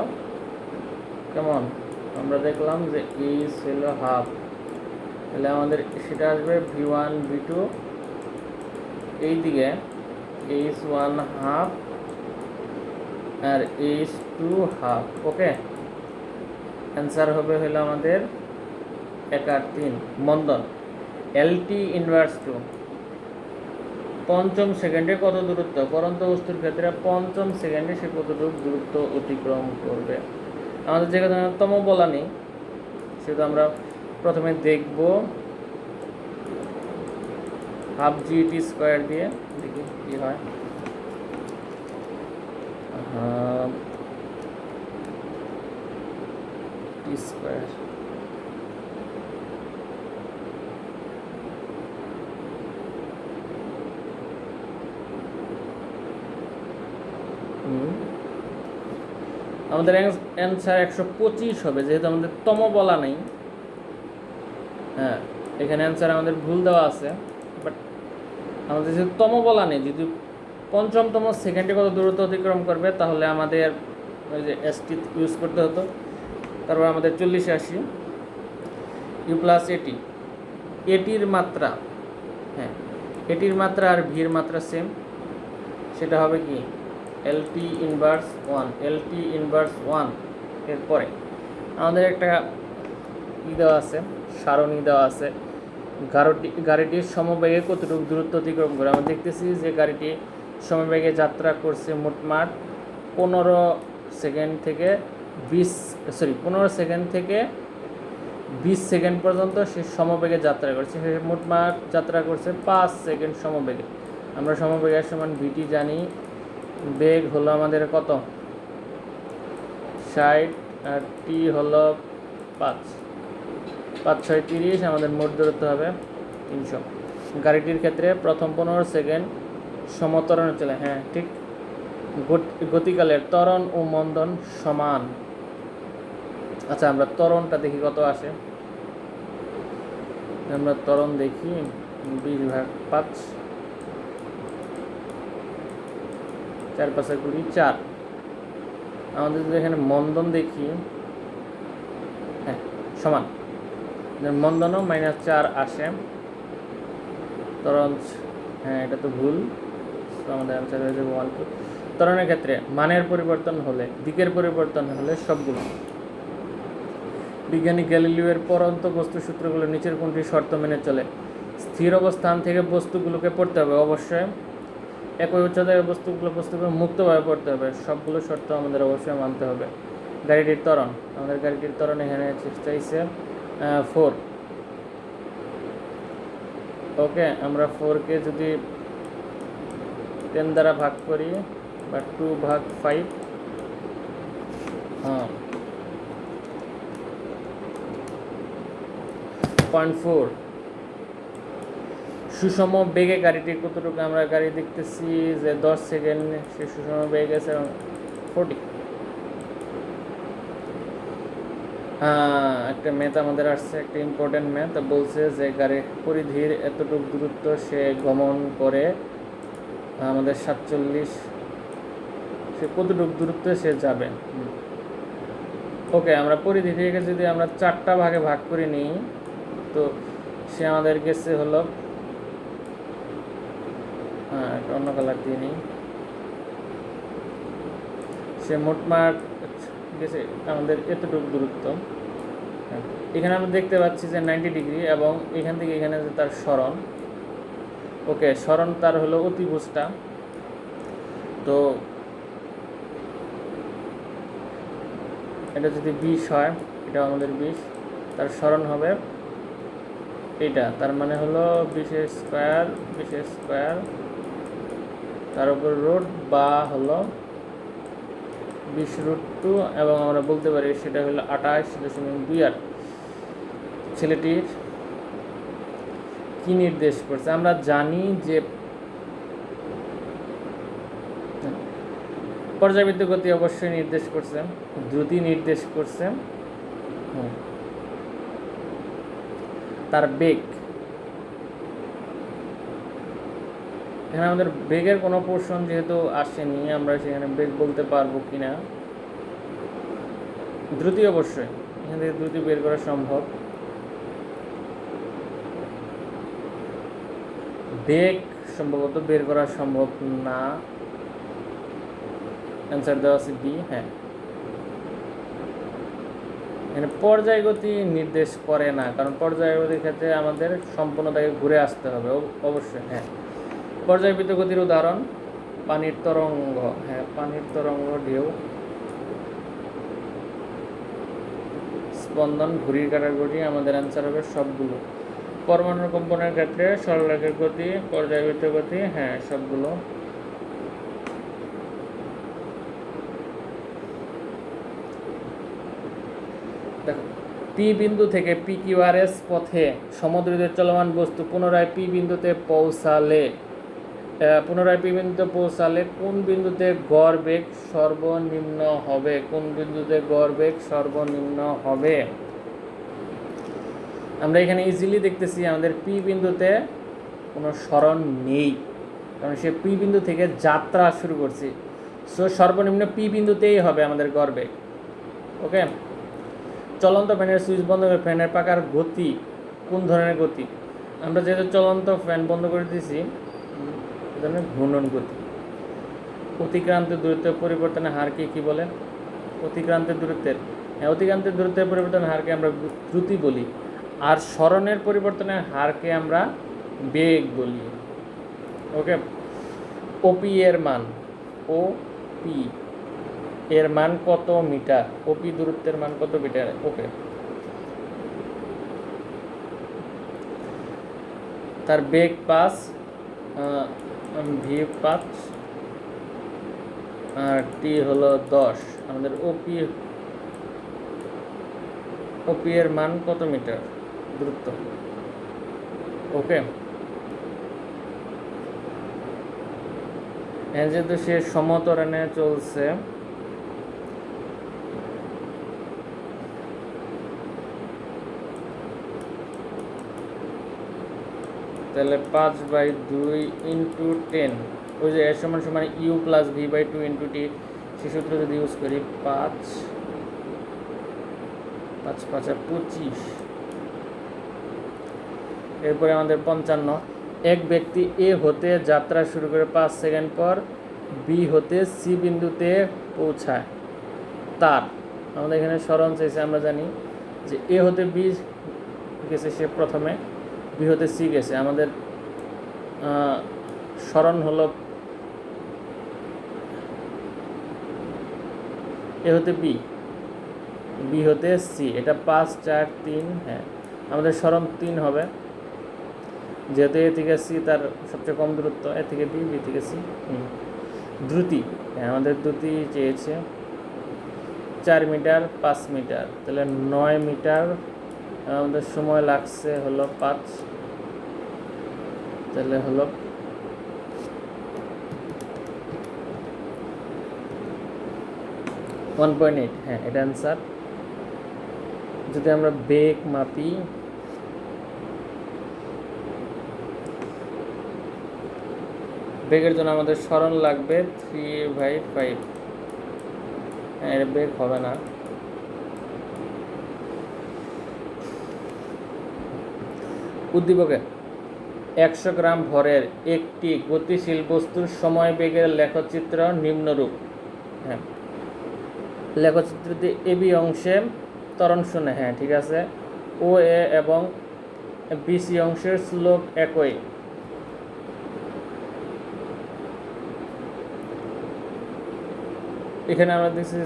কেমন আমরা দেখলাম যে এইচ হলো হাফ, তাহলে আমাদের সেটা আসবে v1 v2, এই দিকে h1 হাফ আর h2 হাফ। ওকে, অ্যান্সার হবে হলো আমাদের 1 আর 3। মন্দন এলটি ইনভার্স টু পঞ্চম সেকেন্ডে কত দূরত্ব? পরন্ত বস্তুর ক্ষেত্রে পঞ্চম সেকেন্ডে সে কতটুকু দূরত্ব অতিক্রম করবে? আমাদের যেখানে তম বলা নেই, সেটা আমরা প্রথমে দেখব হাফ জিটি স্কোয়ার দিয়ে, দেখি কি হয়। টি স্কোয়ার আমাদের অ্যান্সার 125 হবে, যেহেতু আমাদের তম বলা নেই। হ্যাঁ, এখানে অ্যান্সার আমাদের ভুল দেওয়া আছে, বাট আমাদের যেহেতু তম বলা নেই, যদি পঞ্চমতম সেকেন্ডে কত দূরত্ব অতিক্রম করবে তাহলে আমাদের ওই যে এসটি ইউজ করতে হতো। তারপর আমাদের 40 আসি, ইউ প্লাস এটি, এটির মাত্রা, হ্যাঁ এটির মাত্রা আর ভির মাত্রা সেম, সেটা হবে কি এলটি ইনভার্স 1, এলটি ইনভার্স 1। এরপরে আমাদের একটা দেওয়া আছে, সারণী দেওয়া আছে, গাড়িটির সমবেগে কতটুকু দূরত্ব অতিক্রম করে। আমরা দেখতেছি যে গাড়িটি সমবেগে যাত্রা করছে মোটমাট 15 সেকেন্ড থেকে 20 সেকেন্ড পর্যন্ত সে সমবেগে যাত্রা করছে। সে মোটমাট যাত্রা করছে 5 সেকেন্ড সমবেগে। আমরা সমবেগের সমান ভিটি জানি, বেগ হলো আমাদের কত 60 আর টি হলো 5 6 30, আমাদের মোট দূরত্ব হবে 300। গাড়িটির ক্ষেত্রে প্রথম 15 সেকেন্ড সমতরণে চলে, হ্যাঁ ঠিক, গতিকালের ত্বরণ ও মন্দন সমান। আচ্ছা, আমরা ত্বরণটা দেখি কত আসে। আমরা ত্বরণ দেখি 20/5, 4 5 20, 4। আমাদের যদি এখানে মন্দন দেখি, হ্যাঁ সমান, মন্দনও -4 আসে। ত্বরণ, হ্যাঁ এটা তো ভুল, আমাদের অ্যান্সার হয়ে যাবে 1 2। ত্বরণের ক্ষেত্রে মানের পরিবর্তন হলে, দিকের পরিবর্তন হলে সবগুলো। বিজ্ঞানী গ্যালিলিওর পরন্ত বস্তু সূত্রগুলো নিচের কোনটি শর্ত মেনে চলে? স্থির অবস্থান থেকে বস্তুগুলোকে পড়তে হবে, অবশ্যই একই উচ্চতায় বস্তুগুলো মুক্তভাবে পড়তে হবে, সবগুলো শর্ত আমাদের অবশ্যই মানতে হবে। গাড়িটির ত্বরণ, আমাদের গাড়িটির ত্বরণ এখানে চাইছে 4। ওকে, আমরা 4কে যদি 10 দ্বারা ভাগ করি বা 2/5, হ্যাঁ 0.4। সুষম বেগে গাড়িটি কতটুকু আমরা গাড়ি দেখতেছি যে 10 সেকেন্ড সে সুষম বেগ আছে এবং 40। একটা ম্যাথ আমাদের আসছে, একটা ইম্পর্টেন্ট ম্যাথ বলছে যে গাড়ির পরিধির এতটুকু দূরত্ব সে গমন করে আমাদের 47, সে কতটুকু দূরত্ব সে যাবে। ওকে, আমরা পরিধি থেকে যদি আমরা 4টা ভাগে ভাগ করে নিই তো সে আমাদের গেছে হলো একটা অন্য কালার দিয়ে নিই, সে মোটমাট গেছে আমাদের এতটুকু দূরত্ব। এখানে আমরা দেখতে পাচ্ছি যে 90 ডিগ্রি এবং এখান থেকে এখানে যে তার সরণ, ওকে সরণ তার হলো অতিভুজটা। তো এটা যদি 20 হয়, এটা আমাদের 20, তার সরণ হবে এটা, তার মানে হলো 20 স্কোয়ার তার উপর রুট বা হলো 20√2 এবং আমরা বলতে পারি সেটা হলো 28.28। ছেলেটির কি নির্দেশ করছে? আমরা জানি যে পর্যাবৃত্ত গতি অবশ্যই নির্দেশ করছে, দ্রুতি নির্দেশ করছে, তার বেগ, এখানে আমাদের বেগের কোনো পোর্শন যেহেতু আসেনি, আমরা সেখানে বেগ বলতে পারবো কিনা। দ্রুতি অবশ্যই, এখান থেকে দ্রুতি বের করা সম্ভব। বেগ সম্ভবত বের করা সম্ভব না, অ্যান্সার দেওয়া আছে বি। হ্যাঁ, এখানে পর্যায় গতি নির্দেশ করে না, কারণ পর্যায় গতির ক্ষেত্রে আমাদের সম্পূর্ণ তাকে ঘুরে আসতে হবে অবশ্যই। হ্যাঁ, পর্যায়বৃত্ত গতির উদাহরণ পানির তরঙ্গ। হ্যাঁ, পানির তরঙ্গ, ঢেউ, স্পন্দন, ঘুড়ির কাঁটার গতি, আমাদের অ্যান্সার হবে সবগুলো। পরমাণু কম্পনের ক্ষেত্রে সরলরেখার গতি, পর্যায়বৃত্ত গতি, হ্যাঁ সবগুলো। দেখো, পি বিন্দু থেকে PQRS পথে সমদ্রুত চলমান বস্তু পুনরায় পি বিন্দুতে পৌঁছালে কোন বিন্দুতে গড় বেগ সর্বনিম্ন হবে? কোন বিন্দুতে গড় বেগ সর্বনিম্ন হবে? আমরা এখানে ইজিলি দেখতেছি আমাদের পি বিন্দুতে কোনো সরণ নেই, কারণ সে পি বিন্দু থেকে যাত্রা শুরু করছে। সো সর্বনিম্ন পি বিন্দুতেই হবে আমাদের গড় বেগ। ওকে, চলন্ত ফ্যানের সুইচ বন্ধ করে ফ্যানের পাকার গতি কোন ধরনের গতি? আমরা যেহেতু চলন্ত ফ্যান বন্ধ করে দিয়েছি, ঘূর্ণন গতি। অতিক্রান্তের দূরত্বের পরিবর্তনের হারকে কি বলে? অতিক্রান্তের দূরত্বের পরিবর্তনের হারকে আমরা দ্রুতি বলি, আর সরণের পরিবর্তনের হারকে আমরা বেগ বলি। ওকে, ওপি এর মান, ওপি এর মান কত মিটার? ওপি দূরত্বের মান কত মিটার? ওকে, তার বেগ 5, ভি 5 আর টি হলো 10। আমাদের ওপি এর মান কত মিটার দূরত্ব? ওকে, যেহেতু সে সমতরণে চলছে, তাহলে 5/2 × 10, ওই যে এর সমান সমান ইউ প্লাস v/2 × টি, সে সূত্র যদি ইউজ করি 5 5 5 25। এরপরে আমাদের 55, এক ব্যক্তি এ হতে যাত্রা শুরু করে 5 সেকেন্ড পর বি হতে সি বিন্দুতে পৌঁছায়, তার আমাদের এখানে সরণ চাইছে। আমরা জানি যে এ হতে বি গেছে সে প্রথমে, বি হতে সি গেছে, আমাদের সরণ হলো এ হতে বি, বি হতে সি, এটা 5 4 3। হ্যাঁ, আমাদের সরণ 3 হবে, যেহেতু এ থেকে সি তার সবচেয়ে কম দূরত্ব, এ থেকে বি, বি থেকে সি। দ্রুতি, হ্যাঁ আমাদের দ্রুতি চেয়েছে 4 মিটার 5 মিটার, তাহলে 9 মিটার। আমাদের সময় লাগছে হলো 5। তাহলে হলো 1.8। হ্যাঁ, এটা অ্যান্সার। যদি আমরা বেগ মাপি, বেগের জন্য আমাদের সরণ লাগবে 3/5। হ্যাঁ, এটা বেগ হবে না। উদ্দীপকে 100 গ্রাম ভরের একটি গতিশীল বস্তুর সময় বেগের লেখচিত্র নিম্নরূপ। হ্যাঁ, লেখচিত্রটি এবি অংশে ত্বরণ শূন্য। হ্যাঁ, ঠিক আছে। ও এ এবং বিসি অংশের স্লোপ একই। এখানে আমরা দেখছি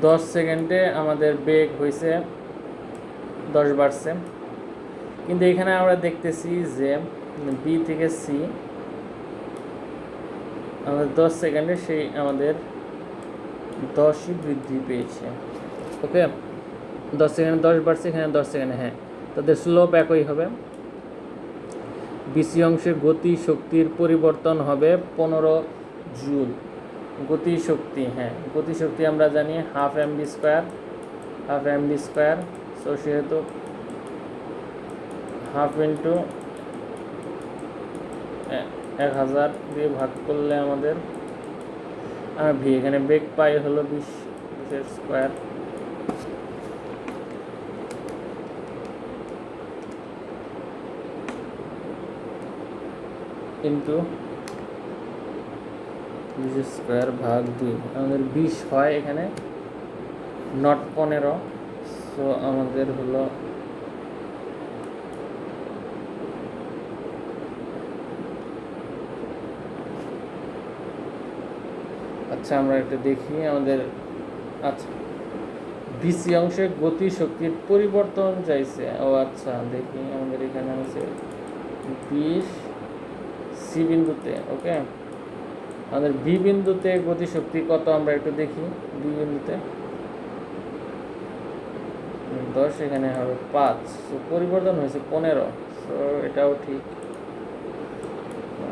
10 সেকেন্ডে আমাদের বেগ হয়েছে 10 বাড়ছে, কিন্তু এখানে আমরা দেখতেছি যে বি থেকে সি আমাদের 10 সেকেন্ডে সেই আমাদের 10ই বৃদ্ধি পেয়েছে। ওকে, 10 সেকেন্ডে 10 বাড়ছে, এখানে 10 সেকেন্ডে। হ্যাঁ, তাদের স্লোপ একই হবে। বিসি অংশের গতি শক্তির পরিবর্তন হবে 15 জুল। গতি শক্তি, হ্যাঁ, গতি শক্তি আমরা জানি হাফ mv স্কোয়ার। সো সেহেতু হাফ ইন্টু 1000 দিয়ে ভাগ করলে আমাদের ভি, এখানে বেগ পাই হলো 20 স্কোয়ার ইন্টু 20 স্কোয়ার ভাগ 2। আমাদের 20 হয় এখানে, নট 15। সো আমাদের হলো আচ্ছা, আমরা এটা দেখি আমাদের। আচ্ছা, বিসি অংশে গতি শক্তির পরিবর্তন চাইছে। ও আচ্ছা, দেখি আমাদের এখানে আছে 20 সি বিন্দুতে। ওকে, আমাদের বি বিন্দুতে গতি শক্তি কত আমরা একটু দেখি। বি বিন্দুতে 10, এখানে হবে 5। সো পরিবর্তন হয়েছে 15। সো এটাও ঠিক,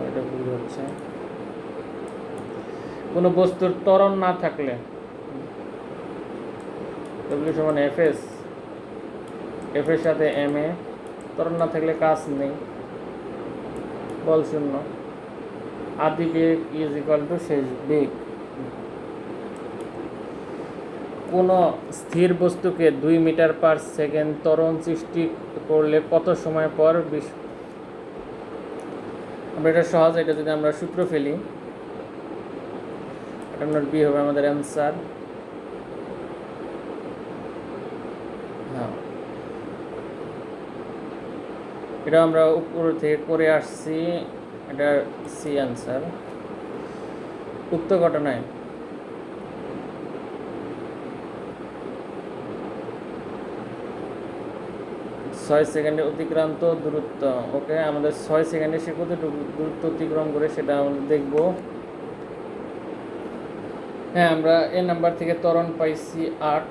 এটা ভুল হচ্ছে। কোনো বস্তুর ত্বরণ না থাকলে W সমান FS, এফ এর সাথে MA, ত্বরণ না থাকলে কাজ নেই, বল শূন্য। আদি বেগ ইজ ইকুয়াল টু শেষ বেগ। কোনো স্থির বস্তুকে 2 মিটার পার সেকেন্ড ত্বরণ সৃষ্টি করলে কত সময় পর আমরা এটা সহজ, এটা যদি আমরা সূত্র ফেলি, এটা নট বি হবে আমাদের অ্যান্সার। হ্যাঁ, এটা আমরা উপর থেকে করে আসছি, এটা সি অ্যান্সার। উক্ত ঘটনায় 6 সেকেন্ডে অতিক্রান্ত দূরত্ব। ওকে, আমাদের 6 সেকেন্ডে সে কতটুকু দূরত্ব অতিক্রম করে সেটা আমরা দেখব। হ্যাঁ, আমরা এ নাম্বার থেকে ত্বরণ পাইছি 8।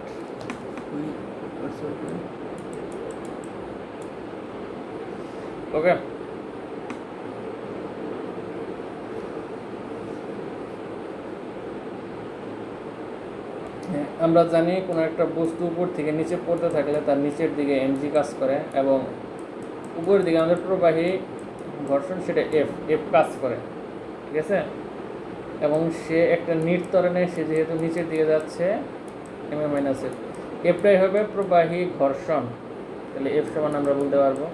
ওকে, আমরা জানি কোনো একটা বস্তু উপর থেকে নিচে পড়তে থাকলে তার নিচের দিকে এমজি কাজ করে, এবং উপরের দিকে আমাদের প্রবাহী ঘর্ষণ সেটা এফ কাজ করে। ঠিক আছে, এবং সে একটা নির্তরণে সে যেহেতু নিচের দিকে যাচ্ছে এম এ মাইনাস এফ, এফটাই হবে প্রবাহী ঘর্ষণ। তাহলে এফ সমান আমরা বলতে পারবো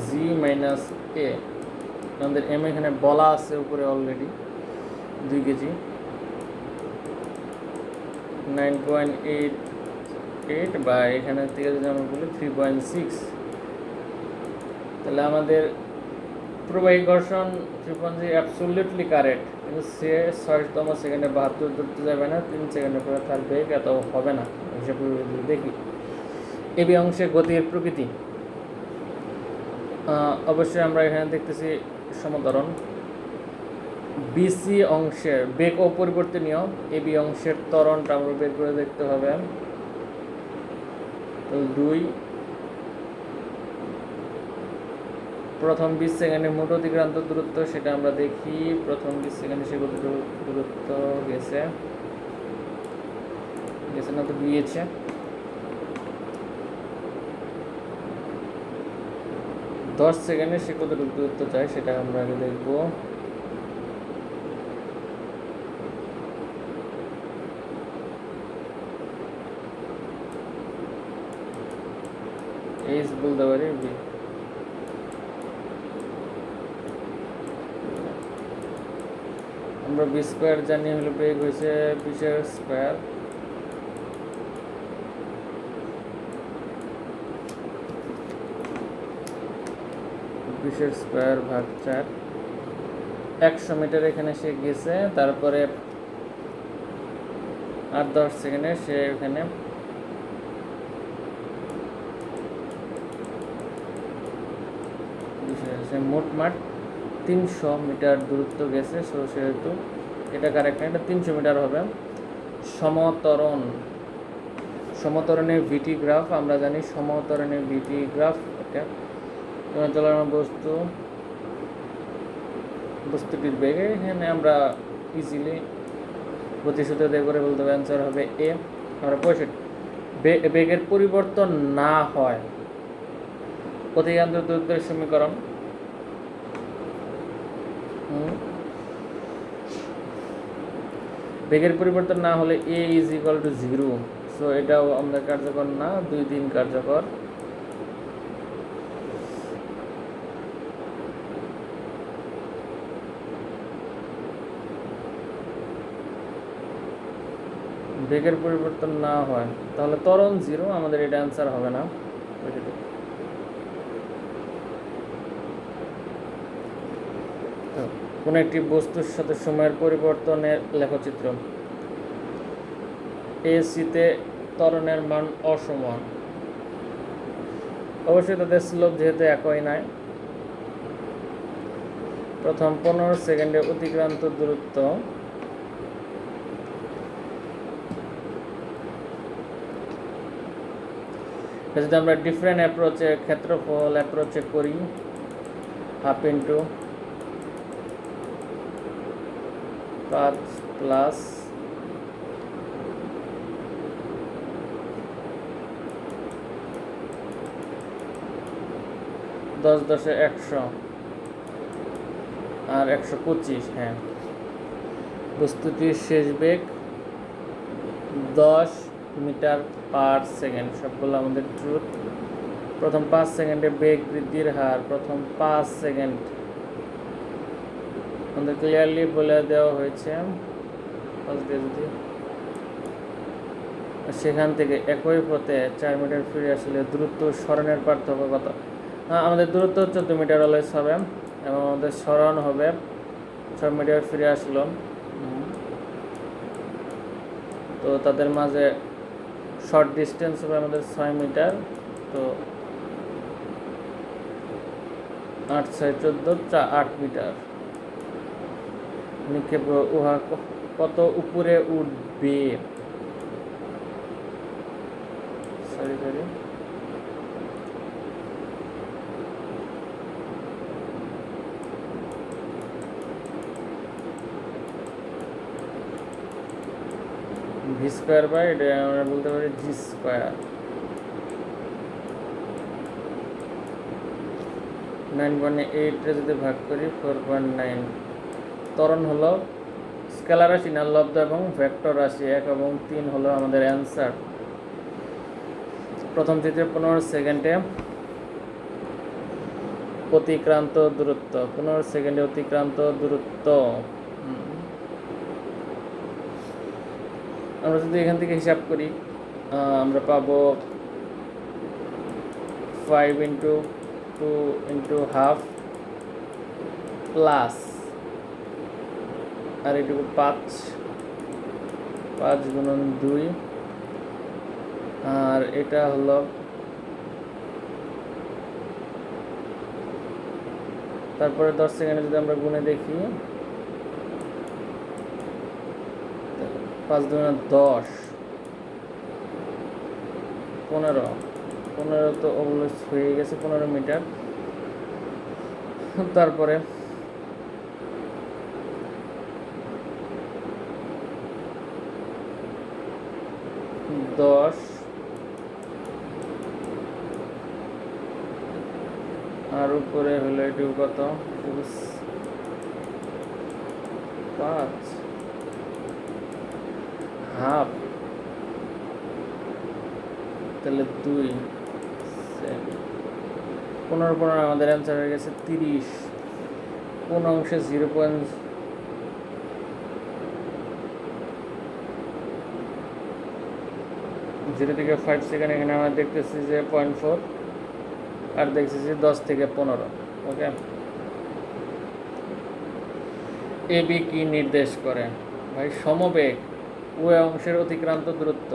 জি মাইনাস এ। আমাদের এম এখানে বলা আছে উপরে অলরেডি 2 কেজি, 9.88, বা এখানে থেকে যদি আমরা বলি 3.6। তাহলে আমাদের প্রবাহী ঘর্ষণ 3.6 অ্যাবসলিউটলি কারেক্ট, কিন্তু সে 6তম সেকেন্ডে 72 ধরতে যাবে না, 3 সেকেন্ডের পরে তার বেগ এত হবে না। হিসাব করে যদি দেখি এবি অংশে গতির প্রকৃতি, অবশ্যই আমরা এখানে দেখতেছি সমতরণ। বিসি অংশের বেগ অপরিবর্তনীয়, এবি অংশের ত্বরণটা আমরা বের করে দেখতে হবে। তো 2 প্রথম 20 সেকেন্ডে মোট অতিক্রান্ত দূরত্ব সেটা আমরা দেখি। প্রথম 20 সেকেন্ডে সে কত দূরত্ব গেছে না তো গিয়েছে। দশ সেকেন্ডে সে কতটুকু দূরত্ব চায় সেটা আমরা আগে দেখব। এইচ বলতে পারি বি। আমরা বি স্কোয়ার জানি হলো বেগ হয়েছে 20 স্কোয়ার, স্কোয়ার ভাগ 4। 100 মিটার এখানে সে গেছে, তারপরে 8-10 সেকেন্ডে সে এখানে মোট মাঠ 300 মিটার দূরত্ব গেছে। সো সেহেতু এটা কারেক্ট না, এটা 300 মিটার হবে। সমতরণের ভিটি গ্রাফ আমরা জানি, সমতরণের ভিটি গ্রাফ এটা চলমান বস্তুটির বেগে এখানে আমরা ইজিলি প্রতিশত দিয়ে করে বলতে হবে অ্যান্সার হবে এ। আমরা 65 বেগের পরিবর্তন না হয় অতিক্রান্ত দূরত্বের সমীকরণ। বেগের পরিবর্তন না হলে এ ইজ ইকুয়াল টু 0। সো এটাও আমাদের কার্যকর না, 2-3 কার্যকর। বেগের পরিবর্তন না হয় তাহলে ত্বরণ 0, আমাদের এটা অ্যান্সার হবে না। কোন একটি বস্তুর সাথে সময়ের পরিবর্তনের লেখচিত্র। এসিতে ত্বরণের মান অসমান, অবশ্যই তাদের স্লোপ যেহেতু একই নয়। প্রথম 15 সেকেন্ডে অতিক্রান্ত দূরত্ব যদি আমরা ডিফারেন্ট অ্যাপ্রোচে ক্ষেত্রফল অ্যাপ্রোচে করি, 1/2 × 5 প্লাস 10 × 100 আর 125। হ্যাঁ, বস্তুটির শেষ বেগ 10 মিটার পার সেকেন্ড। সবগুলো আমাদের ট্রুথ। প্রথম 5 সেকেন্ডে বেগ বৃদ্ধির হার, প্রথম 5 সেকেন্ড আমাদের ক্লিয়ারলি বলে দেওয়া হয়েছে। সেখান থেকে একই পথে 4 মিটার ফিরে আসলে দূরত্ব সরণের পার্থক্য কত? আমাদের দূরত্ব 14 মিটার অলওয়েজ হবে এবং আমাদের সরণ হবে 6 মিটার ফিরে আসলো। তো তাদের মাঝে শর্ট ডিস্টেন্স হবে আমাদের 6 মিটার। তো 8 × 6 = 14, 8 মিটার। নিক্ষেপ উহা কত উপরে উঠবে? সরি ভি স্কোয়ার বাই এটা আমরা বলতে পারি জি স্কোয়ার। 9.8 যদি ভাগ করি 4.9। ত্বরণ হলো স্কেলার রাশি না লব্ধ এবং ভেক্টর রাশি। 1 এবং 3 হলো আমাদের অ্যান্সার। প্রথম তৃতীয় 15 সেকেন্ডে অতিক্রান্ত দূরত্ব, 15 সেকেন্ডে অতিক্রান্ত দূরত্ব আমরা যদি এখান থেকে হিসাব করি আমরা পাবো 5 × 2 × হাফ প্লাস আর এটুকু 5 × 2 আর এটা হলো তারপরে 10 সেকেন্ডে যদি আমরা গুণে দেখি 5 × 2 = 10, 15 15 তো অবলস হয়ে গেছে, 15 মিটার। তারপরে দশ, আর উপরে হলো এটু কত, 5 হাফ, তাহলে 2 15 আমাদের অ্যান্সার হয়ে গেছে 30। কোন অংশে 0 থেকে 5 সেকেন্ড, এখানে আমরা দেখতেছি যে 0.4, আর দেখতেছি 10 থেকে 15। ওকে, এ বি কি নির্দেশ করে? ভাই সমবেগ উভয় অংশের অতিক্রান্ত দূরত্ব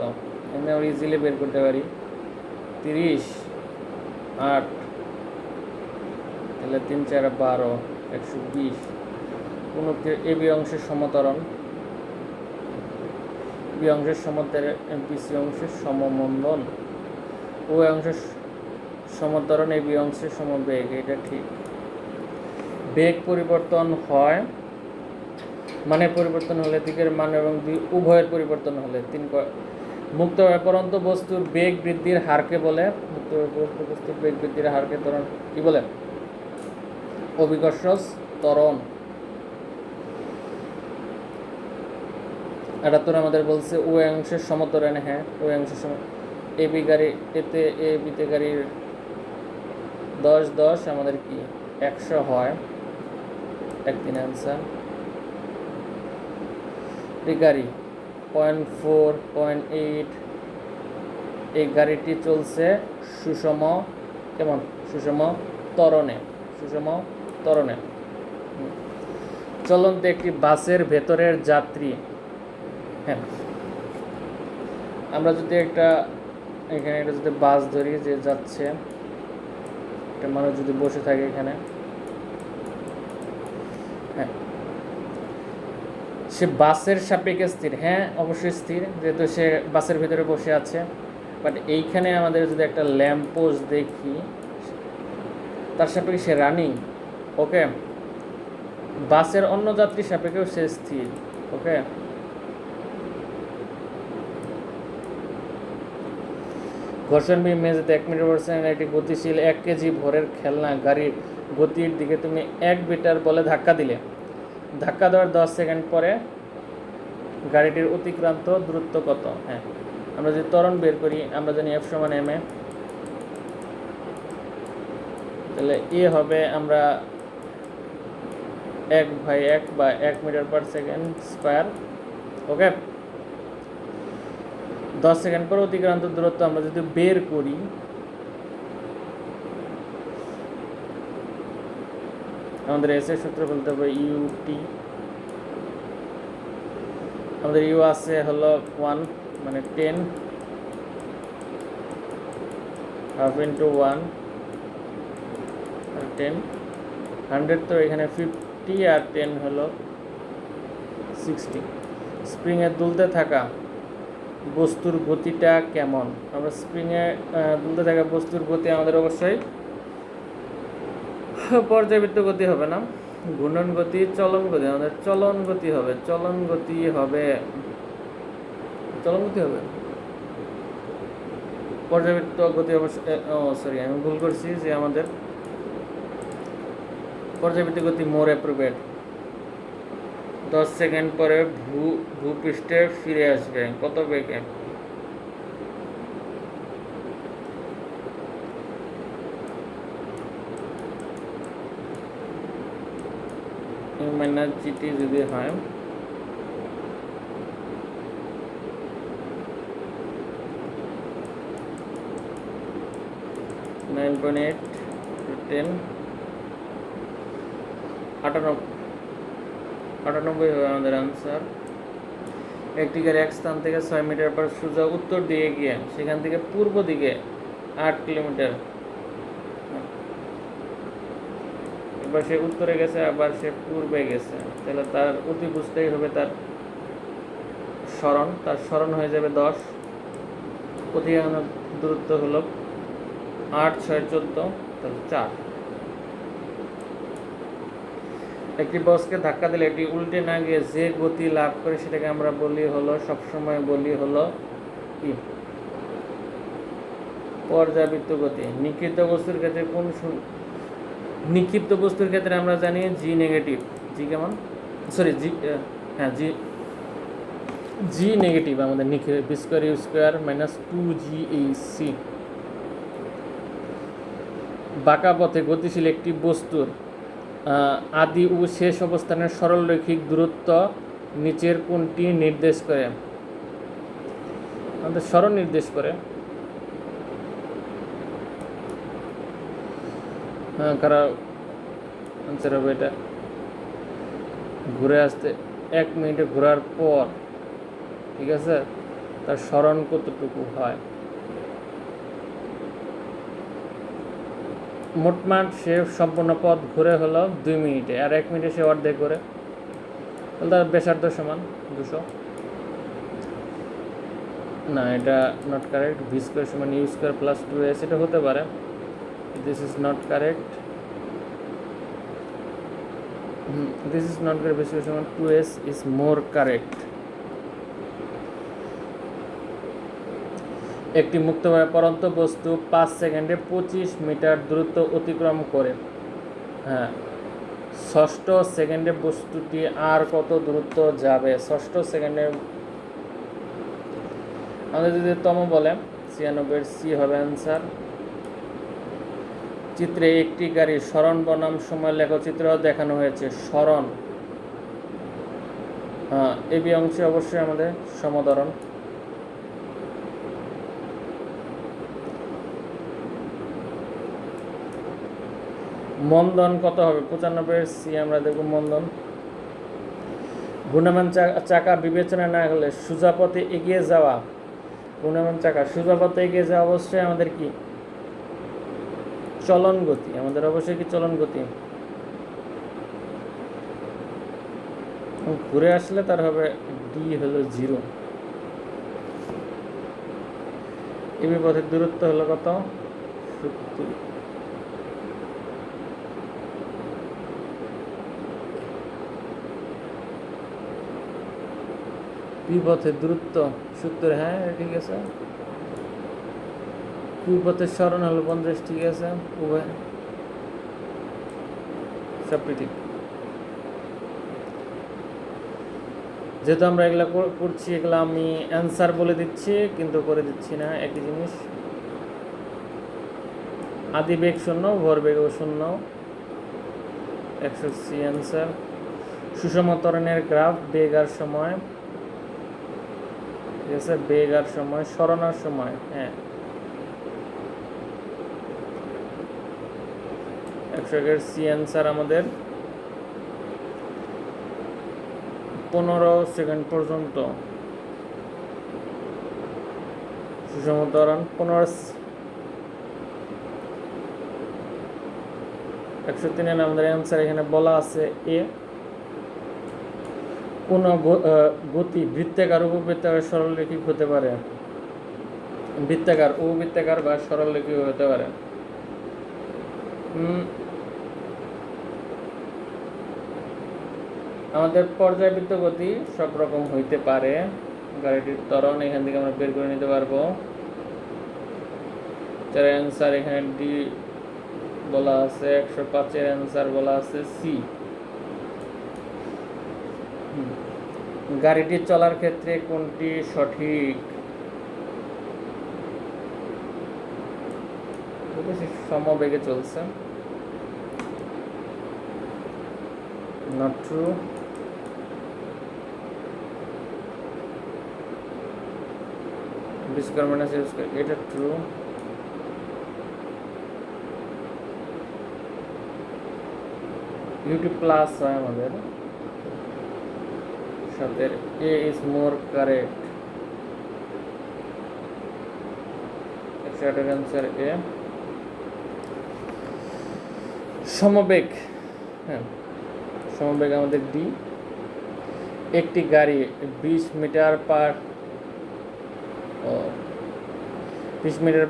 আমরা ইজিলি বের করতে পারি। 30, 8, তাহলে 3 4 12, 120। কোন এ বি অংশের সমতরণ, বি অংশের সমতলে বিসি অংশের সমমন্দন, উভয় অংশের সমতরণ এ বি অংশের সমবেগ। এটা ঠিক। বেগ পরিবর্তন হয় মানে পরিবর্তন হলে, দিকের মান এবং উভয়ের পরিবর্তন হলে। 3 মুক্তভাবে পরন্ত বস্তুর বেগ বৃদ্ধির হারকে বলে, মুক্তভাবে বস্তুর বেগ বৃদ্ধির হারকে ত্বরণ কি বলে? অভিকর্ষ ত্বরণ। 78 আমাদের বলছে উভয় অংশের সমতরণ। হ্যাঁ, উভয় অংশের সম, এ বি গাড়ি, এতে এ বিতে গাড়ির 10 10 আমাদের কি 100 হয়। 1-3 অ্যান্সার। এই গাড়ি 0.4, 0.8, এই গাড়িটি চলছে সুষম, কেমন? সুষম ত্বরণে, সুষম ত্বরণে। চলন্ত একটি বাসের ভেতরের যাত্রী, হ্যাঁ, আমরা যদি একটা এখানে একটা যদি বাস ধরি যে যাচ্ছে, একটা মানুষ যদি বসে থাকে এখানে, হ্যাঁ, সে বাসের সাপেক্ষে স্থির। হ্যাঁ, অবশ্যই স্থির, যেহেতু সে বাসের ভিতরে বসে আছে। বাট এইখানে আমাদের যদি একটা ল্যাম্প পোস্ট দেখি, তার সাপেক্ষে সে রানিং। ওকে, বাসের অন্য যাত্রীর সাপেক্ষেও সে স্থির। ওকে, ঘর্ষণ বিহীন মেঝেতে 1 মিটার পার সেকেন্ড একটি গতিশীল 1 কেজি ভরের খেলনা গাড়ির গতির দিকে তুমি 1 মিটার বলে ধাক্কা দিলে। ধাক্কা দেওয়ার 10 সেকেন্ড পরে গাড়িটির অতিক্রান্ত দূরত্ব কত? হ্যাঁ, আমরা যদি ত্বরণ বের করি, আমরা জানি F সমান ma, তাহলে এ হবে আমরা 1/1 বা 1 মিটার পার সেকেন্ড স্কয়ার। ওকে, 10 সেকেন্ড পর অতিক্রান্ত দূরত্ব আমরা যদি বের করি, আমাদের এস এর সূত্র বলতে হবে ইউটি। আমাদের ইউ আছে হলো 1, মানে 10 হাফ ইন্টু 1 আর 10, 100 তো এখানে 50 আর 10 হলো 60। স্প্রিংয়ে দুলতে থাকা বস্তুর গতিটা কেমন? আমরা স্প্রিংয়ে দুলতে থাকা বস্তুর গতি আমাদের অবশ্যই পর্যাবৃত্ত গতি হবে না, ঘূর্ণন গতি, চলন গতি। আমাদের চলন গতি হবে, চলন গতি হবে, চলন গতি হবে। পর্যাবৃত্ত গতি অবশ্যই, সরি আমি ভুল করছি, যে আমাদের পর্যাবৃত্ত গতি মোর অ্যাপ্রোপ্রিয়েট। 10 সেকেন্ড পরে ভূপৃষ্ঠে ফিরে আসবে কত বেগে? মাইনাস জিটি যদি হয়, নাইন 9.8 to 10, 98 হবে আমাদের আনসার। একটি গাড়ি এক স্থান থেকে 6 মিটার পর সোজা উত্তর দিকে গিয়ে সেখান থেকে পূর্ব দিকে 8 কিলোমিটার, এবার সে উত্তরে গেছে আবার সে পূর্বে গেছে, তাহলে তার অতি বুঝতেই হবে তার স্মরণ, তার স্মরণ হয়ে যাবে 10। অতিক্রান্ত দূরত্ব হলো 8 6 14, তাহলে 4। একটি বস্তুকে ধাক্কা দিলে এটি উল্টে না গিয়ে যে গতি লাভ করে সেটাকে আমরা বলি হলো, সবসময় বলি হলো কি, পর্যাবৃত্ত গতি। নিক্ষিপ্ত বস্তুর ক্ষেত্রে নিক্ষিপ্ত বস্তুর ক্ষেত্রে আমরা জানি জি নেগেটিভ, জি কেমন, সরি জি, হ্যাঁ জি, জি নেগেটিভ আমাদের নিক্ষেপ, v square u square minus 2GAC। বাঁকা পথে গতিশীল একটি বস্তুর আদি ও শেষ অবস্থানের সরলরৈখিক দূরত্ব নিচের কোনটি নির্দেশ করে? আমাদের সরণ নির্দেশ করে। হ্যাঁ, কারণ আনসার হবে এটা, ঘুরে আসতে 1 মিনিটে ঘোরার পর, ঠিক আছে, তার সরণ কতটুকু হয়। মোটমাট সে সম্পূর্ণ পথ ঘুরে হলো 2 মিনিটে, আর 1 মিনিটে সে অর্ধেক ঘুরে, তাহলে তার ব্যাসার্ধ সমান 200। না, এটা নট কারেক্ট। ভি স্কোয়ার সমান ইউ স্কোয়ার প্লাস 2s, এটা হতে পারে, this is not correct. This is not correct, V square সমান 2s ইজ মোর কারেক্ট। একটি মুক্তভাবে পড়ন্ত বস্তু 5 সেকেন্ডে 25 মিটার দূরত্ব অতিক্রম করে। হ্যাঁ, ষষ্ঠ সেকেন্ডে বস্তুটি আর কত দূরত্ব যাবে? ষষ্ঠ সেকেন্ডে আমাদের যদি তম বলে 96 সি হবে অ্যান্সার। চিত্রে একটি গাড়ির সরণ বনাম সময় লেখচিত্র দেখানো হয়েছে। সরণ, হ্যাঁ, এবি অংশে অবশ্যই আমাদের সমধরণ। মন্দন কত হবে? 95 সি আমরা দেখব মন্দন। ঘূর্ণায়মান চাকা বিবেচনা না হলে সোজা পথে এগিয়ে যাওয়া, ঘূর্ণায়মান চাকা সোজা পথে এগিয়ে যাওয়া অবশ্যই আমাদের কি, চলন গতি। আমাদের অবশ্যই কি চলন গতি। ঘুরে আসলে তার হবে ডি হলো 0। এবি পথের দূরত্ব হলো কত? 70। পি পথের দূরত্ব 70, হ্যাঁ ঠিক আছে। পি পথের সরণ হলো 50, ঠিক আছে, উভয় সবটি ঠিক। যেহেতু আমরা এগুলো করছি, এগুলো আমি অ্যান্সার বলে দিচ্ছি কিন্তু করে দিচ্ছি না, একই জিনিস। আদি বেগ 0, ভরবেগও 0, 100 সি অ্যান্সার। সুষম ত্বরণের গ্রাফ, বেগ আর সময়, ঠিক আছে, বেগ আর সময়, সরণ আর সময়, হ্যাঁ 100 সি অ্যান্সার আমাদের। 15 সেকেন্ড পর্যন্ত সুষম ত্বরণ, 103 আমাদের অ্যান্সার এখানে বলা আছে এ। কোন গতি বৃত্তাকার, উপবৃত্তাকার, সরলরৈখিক হতে পারে? বৃত্তাকার, উপবৃত্তাকার বা সরলরৈখিক হতে পারে। আমাদের পর্যায়বৃত্ত গতি সব রকম হইতে পারে। গাড়িটির ত্বরণ এখান থেকে আমরা বের করে নিতে পারবো। যার অ্যান্সার এখানে ডি বলা আছে, 105 অ্যান্সার বলা আছে সি। গাড়িটি চলার ক্ষেত্রে কোনটি সঠিক? সমবেগে চলছে, not true. V square minus u square, এটা ট্রু। ইউটি প্লাস হয় আমাদের সাথে, এ ইজ মোর কারেক্ট। এটার অ্যান্সার এ। সমবেগ, হ্যাঁ সমবেগ আমাদের ডি। একটি গাড়ি 20 মিটার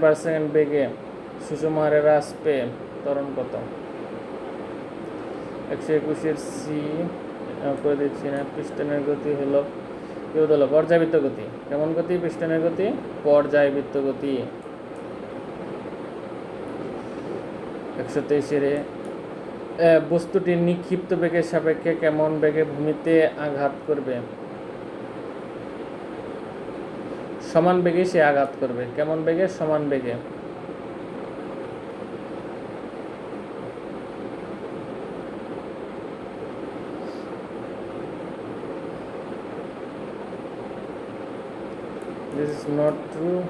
পার সেকেন্ড বেগে সুষম হারে হ্রাস পেয়ে ত্বরণ কত? 121-এর সি করে দিচ্ছি না। পিস্টনের গতি হলো কি হলো? পর্যায়বৃত্ত গতি। কেমন গতি? পিস্টনের গতি পর্যায়বৃত্ত গতি। 123-এর বস্তুটি নিক্ষিপ্ত বেগের সাপেক্ষে কেমন বেগে ভূমিতে আঘাত করবে? সমান বেগে সে আঘাত করবে। কেমন বেগে? সমান বেগে। This is not true.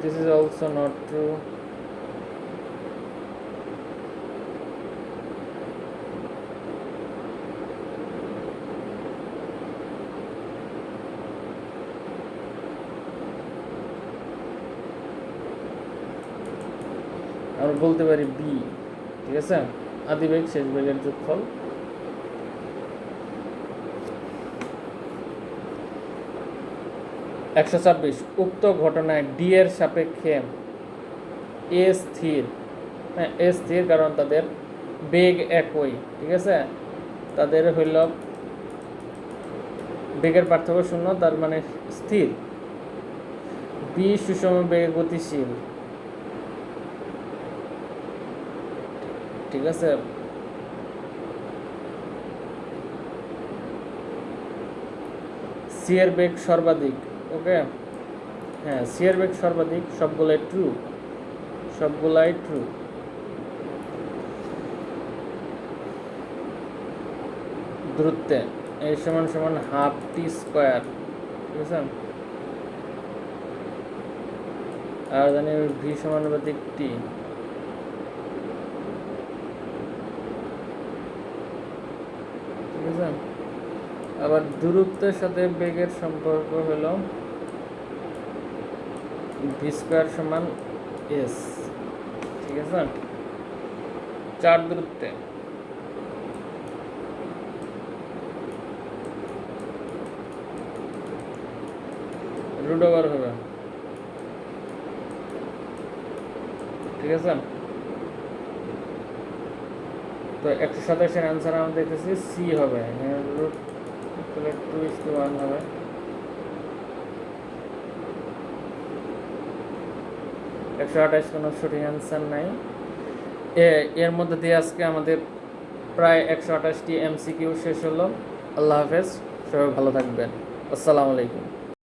This is also not true. আমরা বলতে পারি বি। ঠিক আছে, আদি বেগ শেষ বেগের যোগফল। উক্ত ঘটনায় ডি এর সাপেক্ষে এ স্থির। হ্যাঁ, এ স্থির কারণ তাদের বেগ একই। ঠিক আছে, তাদের হইল বেগের পার্থক্য শূন্য, তার মানে স্থির। বি সুষম বেগে গতিশীল। ঠিক আছে, সি এর বেগ সর্বাধিক। ওকে, হ্যাঁ, সি এর বেগ সর্বাধিক। সবগুলাই ট্রু, সবগুলাই ট্রু। দূরত্বে এ সমান সমান হাফ টি স্কোয়ার। ঠিক আছে, আর জানি ভি সমানুপাতিক টি। ঠিক আছে, আবার দূরত্বের সাথে বেগের সম্পর্ক হলো ভি স্কোয়ার সমান এস। ঠিক আছে, 4 দূরত্বে রুট ওভার হবে। ঠিক আছে, তো 127-এর অ্যান্সার আমরা দেখতেছি সি হবে। রুট 2:1 হবে। 128 কোনো সঠিক অ্যান্সার নাই। এর মধ্যে দিয়ে আজকে আমাদের প্রায় 128টি MCQ শেষ হলো। আল্লাহ হাফেজ, সবাই ভালো থাকবেন। আসসালামু আলাইকুম।